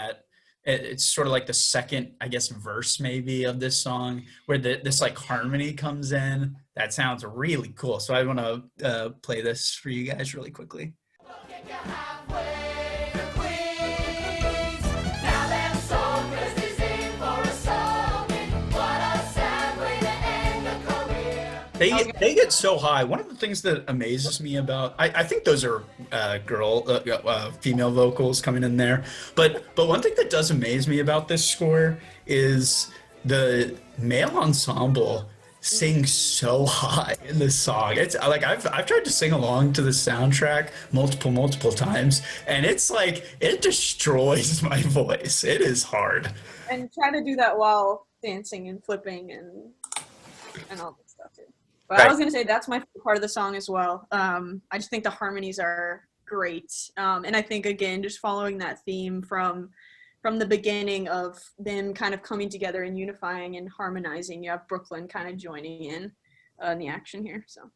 it's sort of like the second, I guess, verse maybe of this song, where this like harmony comes in. That sounds really cool. So I want to play this for you guys really quickly. They get so high. One of the things that amazes me about, I think those are female vocals coming in there, but one thing that does amaze me about this score is the male ensemble sings so high in this song. It's like I've tried to sing along to the soundtrack multiple times, and it's like it destroys my voice. It is hard. And try to do that while dancing and flipping and all that stuff too. But right. I was going to say that's my favorite part of the song as well. I just think the harmonies are great. And I think, again, just following that theme from the beginning of them kind of coming together and unifying and harmonizing, you have Brooklyn kind of joining in the action here. So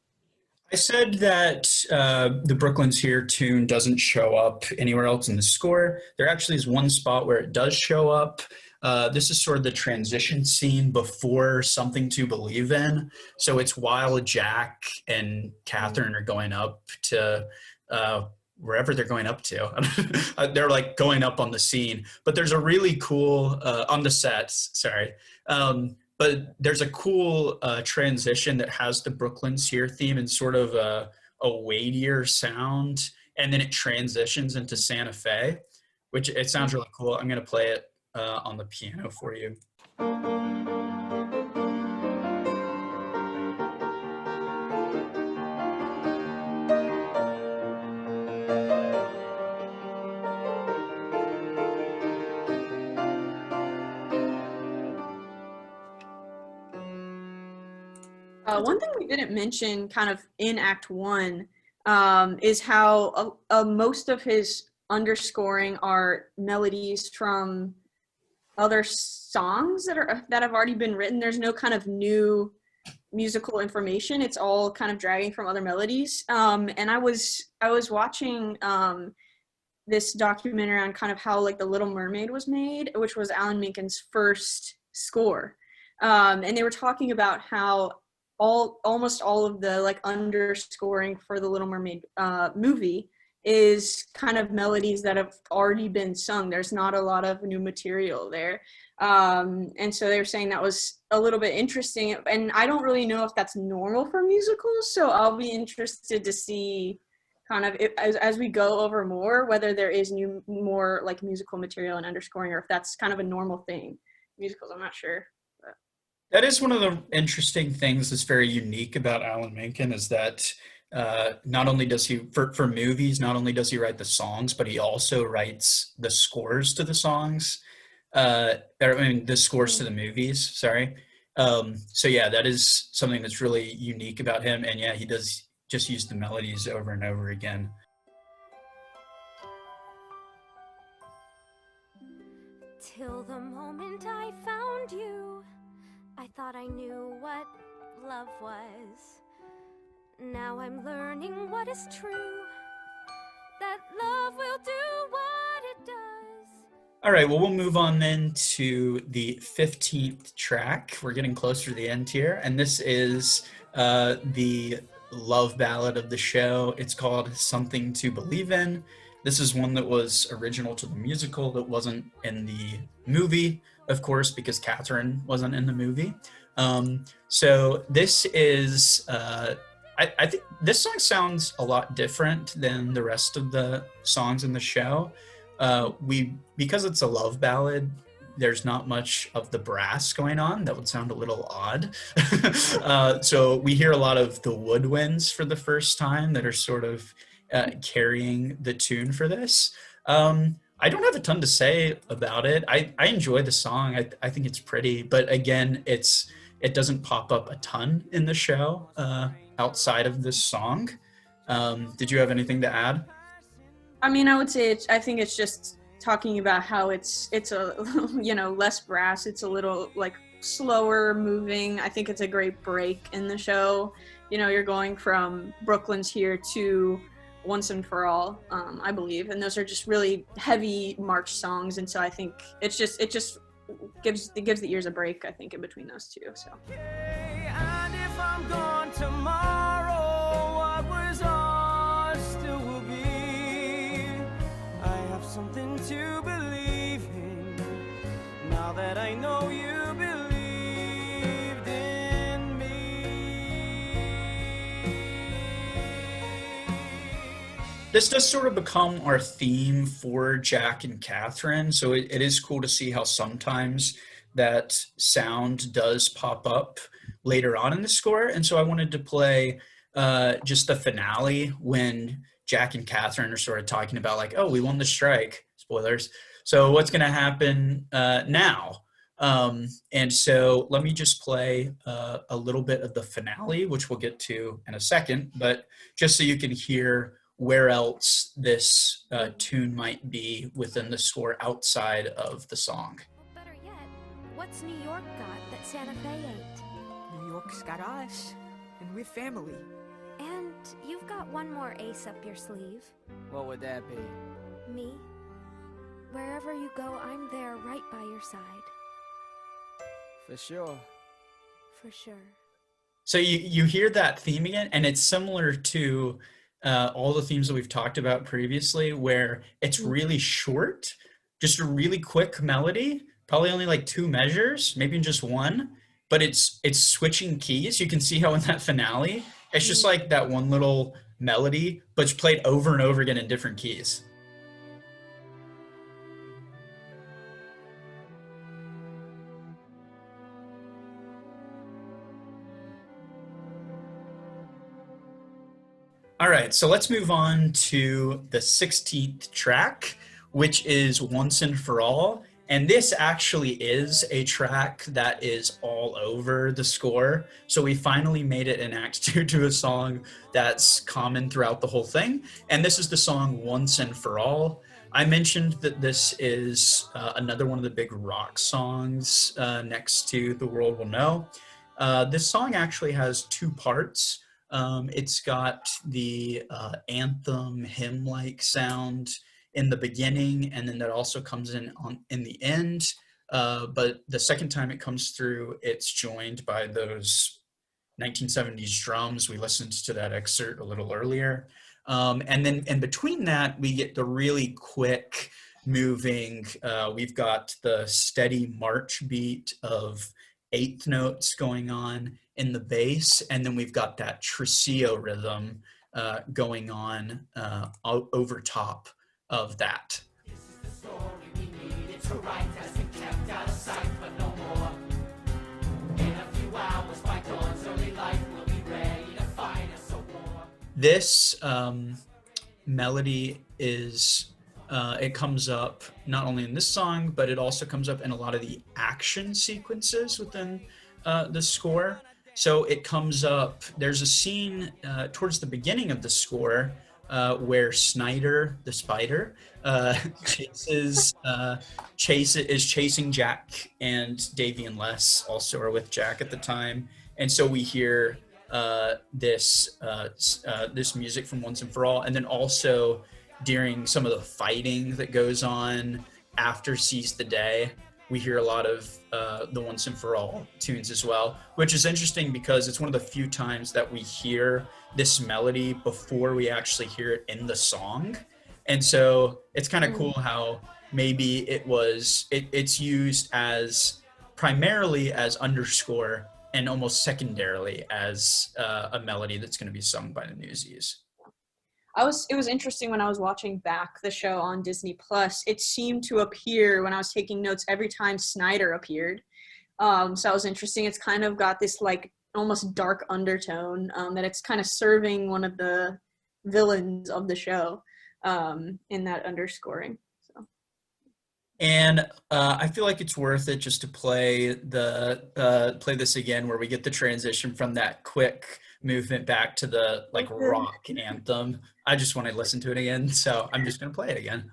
I said that the Brooklyn's Here tune doesn't show up anywhere else in the score. There actually is one spot where it does show up. This is sort of the transition scene before Something to Believe in. So it's while Jack and Catherine are going up to wherever they're going up to. They're like going up on the scene. But there's a really cool, on the sets, sorry. But there's a cool transition that has the Brooklyn's Here theme and sort of a weightier sound. And then it transitions into Santa Fe, which it sounds really cool. I'm going to play it on the piano for you. One thing we didn't mention kind of in Act 1 is how most of his underscoring are melodies from other songs that have already been written. There's no kind of new musical information. It's all kind of dragging from other melodies. And I was watching this documentary on kind of how like The Little Mermaid was made, which was Alan Menken's first score. And they were talking about how almost all of the like underscoring for the Little Mermaid movie is kind of melodies that have already been sung. There's not a lot of new material there. And so they were saying that was a little bit interesting. And I don't really know if that's normal for musicals. So I'll be interested to see kind of as we go over more, whether there is more like musical material and underscoring, or if that's kind of a normal thing. Musicals, I'm not sure. That is one of the interesting things that's very unique about Alan Menken is that not only does he, for movies, not only does he write the songs, but he also writes the scores to the songs. The scores to the movies, sorry. So yeah, that is something that's really unique about him. And yeah, he does just use the melodies over and over again. Till the moment I found you, I thought I knew what love was. Now I'm learning what is true, that love will do what it does. All right, well, we'll move on then to the 15th track. We're getting closer to the end here, and this is the love ballad of the show. It's called Something to Believe in. This is one that was original to the musical that wasn't in the movie, of course, because Catherine wasn't in the movie. So this is, I think this song sounds a lot different than the rest of the songs in the show. Because it's a love ballad, there's not much of the brass going on. That would sound a little odd. So we hear a lot of the woodwinds for the first time that are sort of carrying the tune for this. I don't have a ton to say about it. I enjoy the song. I think it's pretty, but again, it doesn't pop up a ton in the show outside of this song. Did you have anything to add? I mean, I would say I think it's just talking about how it's a less brass. It's a little like slower moving. I think it's a great break in the show. You're going from Brooklyn's Here to Once and For All, I believe, and those are just really heavy march songs. And so I think it just gives the ears a break, I think, in between those two. So. And if I'm gone tomorrow, what was ours still will be. I have something to believe in now that I know you believed in me. This does sort of become our theme for Jack and Catherine, so it is cool to see how sometimes that sound does pop up later on in the score. And so I wanted to play just the finale when Jack and Catherine are sort of talking about like, oh, we won the strike, spoilers. So what's going to happen now? And so let me just play a little bit of the finale, which we'll get to in a second, but just so you can hear where else this tune might be within the score outside of the song. Better yet, what's New York got that Santa Fe ain't? New York's got us, and we're family. And you've got one more ace up your sleeve. What would that be? Me. Wherever you go, I'm there right by your side. For sure. For sure. So you hear that theme again, and it's similar to all the themes that we've talked about previously, where it's really short, just a really quick melody, probably only like 2 measures, maybe just 1, but it's switching keys. You can see how in that finale, it's just like that one little melody, but it's played over and over again in different keys. All right, so let's move on to the 16th track, which is Once and For All. And this actually is a track that is all over the score. So we finally made it in Act 2 to a song that's common throughout the whole thing. And this is the song Once and For All. I mentioned that this is another one of the big rock songs next to The World Will Know. This song actually has 2 parts. It's got the anthem hymn-like sound in the beginning, and then that also comes in the end. But the second time it comes through, it's joined by those 1970s drums. We listened to that excerpt a little earlier. And then in between that, we get the really quick moving. We've got the steady march beat of 8th notes going on in the bass, and then we've got that tresillo rhythm going on over top of that. This is the story we needed to write, has been kept out of sight, but no more. In a few hours by dawn's early light, we'll be ready to fight us a war. This melody is, it comes up not only in this song, but it also comes up in a lot of the action sequences within the score. So it comes up, there's a scene towards the beginning of the score where Snyder, the spider, is chasing Jack, and Davy and Les also are with Jack at the time. And so we hear this music from Once and For All, and then also during some of the fighting that goes on after Seize the Day, we hear a lot of the Once and For All tunes as well, which is interesting because it's one of the few times that we hear this melody before we actually hear it in the song. And so it's kind of cool how maybe it's used as primarily as underscore and almost secondarily as a melody that's going to be sung by the Newsies. It was interesting when I was watching back the show on Disney Plus. It seemed to appear when I was taking notes every time Snyder appeared. So that was interesting. It's kind of got this like almost dark undertone that it's kind of serving one of the villains of the show in that underscoring. So. And I feel like it's worth it just to play this again, where we get the transition from that quick movement back to the like rock anthem. I just want to listen to it again, so I'm just gonna play it again.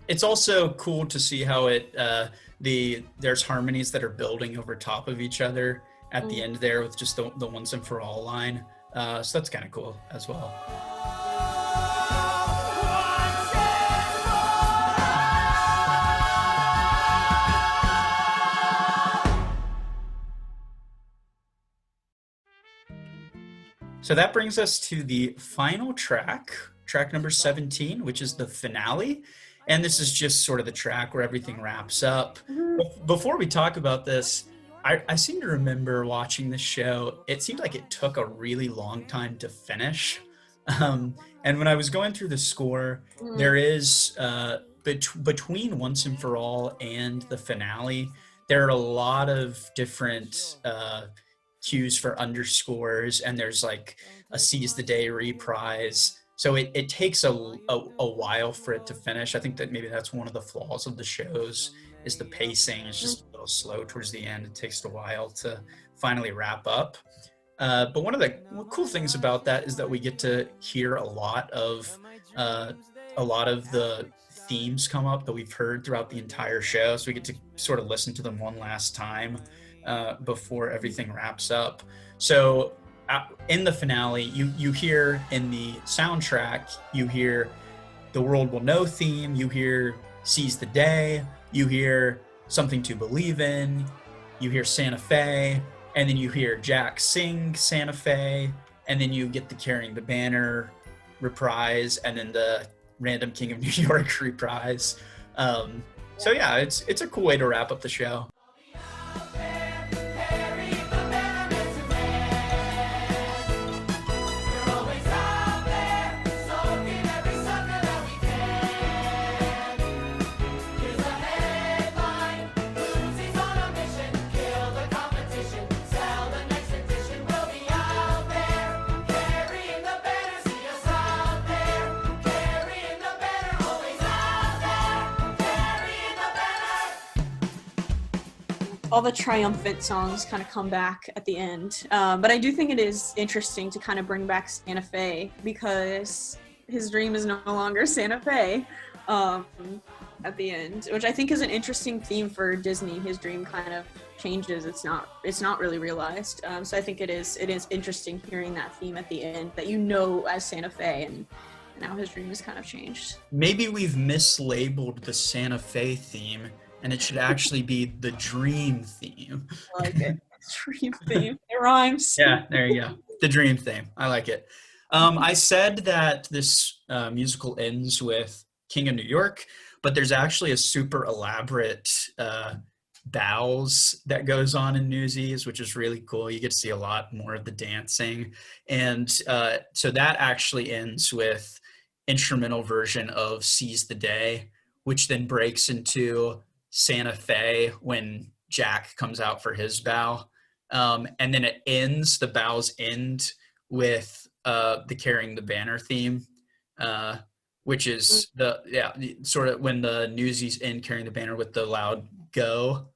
It's also cool to see how there's harmonies that are building over top of each other at the end there with just the once and for all line. So that's kind of cool as well. So that brings us to the final track number 17, which is the finale. And this is just sort of the track where everything wraps up. Before we talk about this, I seem to remember watching this show. It seemed like it took a really long time to finish. And when I was going through the score, there is, between Once and For All and the finale, there are a lot of different cues for underscores, and there's like a Seize the Day reprise. So it takes a while for it to finish. I think that maybe that's one of the flaws of the shows, is the pacing. It's just a little slow towards the end. It takes a while to finally wrap up. But one of the cool things about that is that we get to hear a lot of the themes come up that we've heard throughout the entire show. So we get to sort of listen to them one last time before everything wraps up. So in the finale, you hear in the soundtrack, you hear The World Will Know theme, you hear Seize the Day, you hear Something to Believe In, you hear Santa Fe, and then you hear Jack sing Santa Fe, and then you get the Carrying the Banner reprise, and then the random King of New York reprise. So yeah, it's a cool way to wrap up the show. All the triumphant songs kind of come back at the end. But I do think it is interesting to kind of bring back Santa Fe, because his dream is no longer Santa Fe at the end, which I think is an interesting theme for Disney. His dream kind of changes. It's not really realized. So I think it is interesting hearing that theme at the end, that as Santa Fe, and now his dream has kind of changed. Maybe we've mislabeled the Santa Fe theme, and it should actually be the dream theme. I like it. Dream theme. It rhymes. Yeah, there you go. The dream theme. I like it. I said that this musical ends with King of New York, but there's actually a super elaborate bows that goes on in Newsies, which is really cool. You get to see a lot more of the dancing. And so that actually ends with instrumental version of Seize the Day, which then breaks into Santa Fe when Jack comes out for his bow. And then the bows end with the Carrying the Banner theme, which is sort of when the Newsies end Carrying the Banner with the loud go.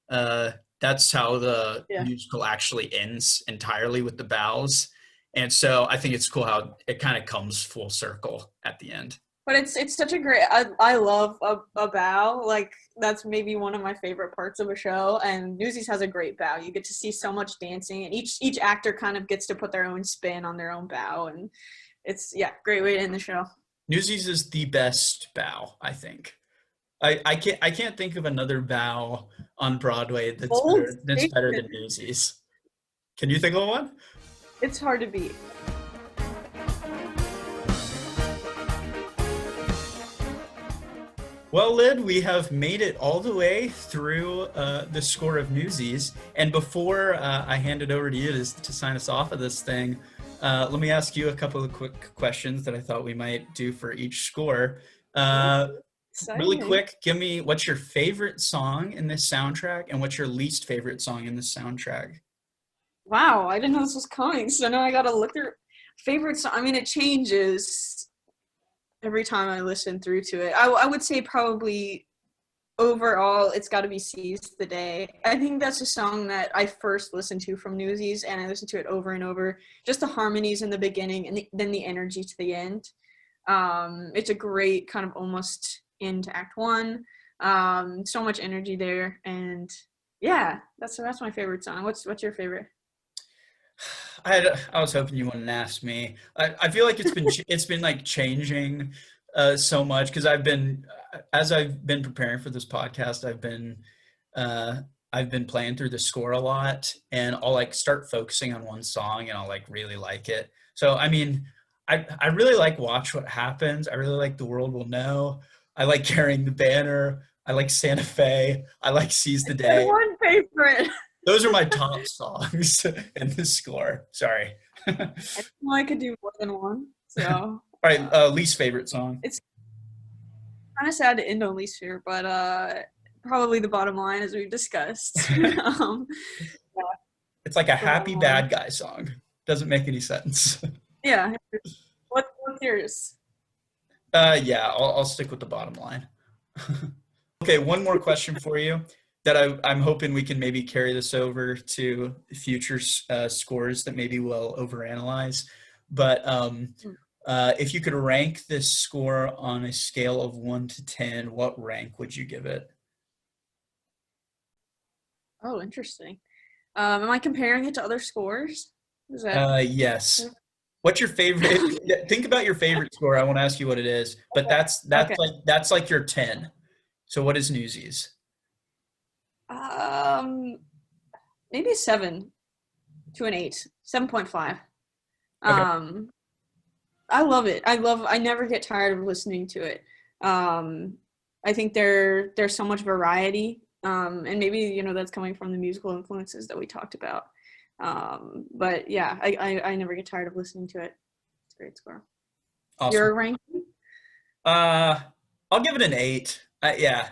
That's how the musical actually ends entirely, with the bows. And so I think it's cool how it kind of comes full circle at the end. But it's such a great, I love a bow. Like, that's maybe one of my favorite parts of a show. And Newsies has a great bow. You get to see so much dancing, and each actor kind of gets to put their own spin on their own bow. And it's, great way to end the show. Newsies is the best bow, I think. I can't think of another bow on Broadway that's better than Newsies. Can you think of one? It's hard to beat. Well, Lyd, we have made it all the way through the score of Newsies. And before I hand it over to you to sign us off of this thing, let me ask you a couple of quick questions that I thought we might do for each score. Really quick, give me what's your favorite song in this soundtrack and what's your least favorite song in this soundtrack? Wow, I didn't know this was coming, so now I gotta look through favorite song. I mean, it changes every time I listen through to it. I would say probably overall, it's got to be Seize the Day. I think that's a song that I first listened to from Newsies, and I listened to it over and over. Just the harmonies in the beginning and then the energy to the end. It's a great kind of almost into Act 1. So much energy there, and yeah, that's my favorite song. What's your favorite? I was hoping you wouldn't ask me. I feel like it's been like changing so much because as I've been preparing for this podcast, I've been playing through the score a lot, and I'll like start focusing on one song and I'll like really like it. So I mean, I really like Watch What Happens. I really like The World Will Know. I like Carrying the Banner. I like Santa Fe. I like Seize the Day. One favorite. Those are my top songs in the score. Sorry. I know I could do more than one. So. All right, least favorite song. It's kind of sad to end on least favorite, but probably The Bottom Line, as we've discussed. Yeah. It's like a happy bad guy song. Doesn't make any sense. Yeah. What's yours? Yeah, I'll stick with The Bottom Line. Okay, one more question for you that I'm hoping we can maybe carry this over to future scores that maybe we'll overanalyze. But if you could rank this score on a scale of 1 to 10, what rank would you give it? Oh, interesting. Am I comparing it to other scores? Is that yes. What's your favorite? Think about your favorite score. I won't ask you what it is, but that's Okay. like your 10. So what is Newsies? Maybe 7 to an 8, 7.5. Okay. I love it. I never get tired of listening to it. I think there's so much variety. And maybe, that's coming from the musical influences that we talked about. But yeah, I never get tired of listening to it. It's a great score. Awesome. Your ranking? I'll give it an 8. I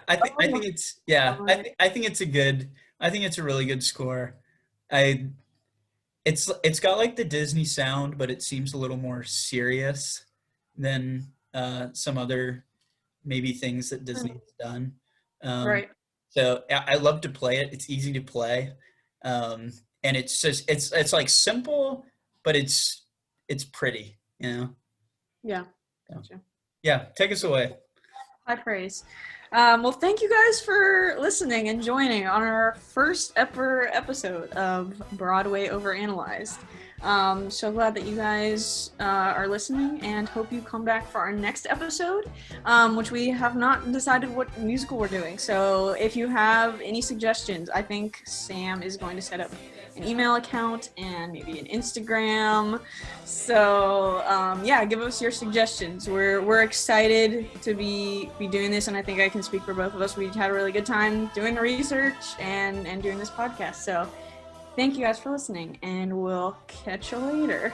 think it's a really good score. It's got like the Disney sound, but it seems a little more serious than some other maybe things that Disney has done. Right. So I love to play it. It's easy to play, and it's just it's like simple, but it's pretty, Yeah. Gotcha. Yeah, take us away. High praise. Well, thank you guys for listening and joining on our first ever episode of Broadway Overanalyzed. So glad that you guys are listening, and hope you come back for our next episode, which we have not decided what musical we're doing. So if you have any suggestions, I think Sam is going to set up an email account and maybe an Instagram. So yeah, give us your suggestions. We're excited to be doing this, and I think I can speak for both of us. We had a really good time doing the research and doing this podcast. So thank you guys for listening, and we'll catch you later.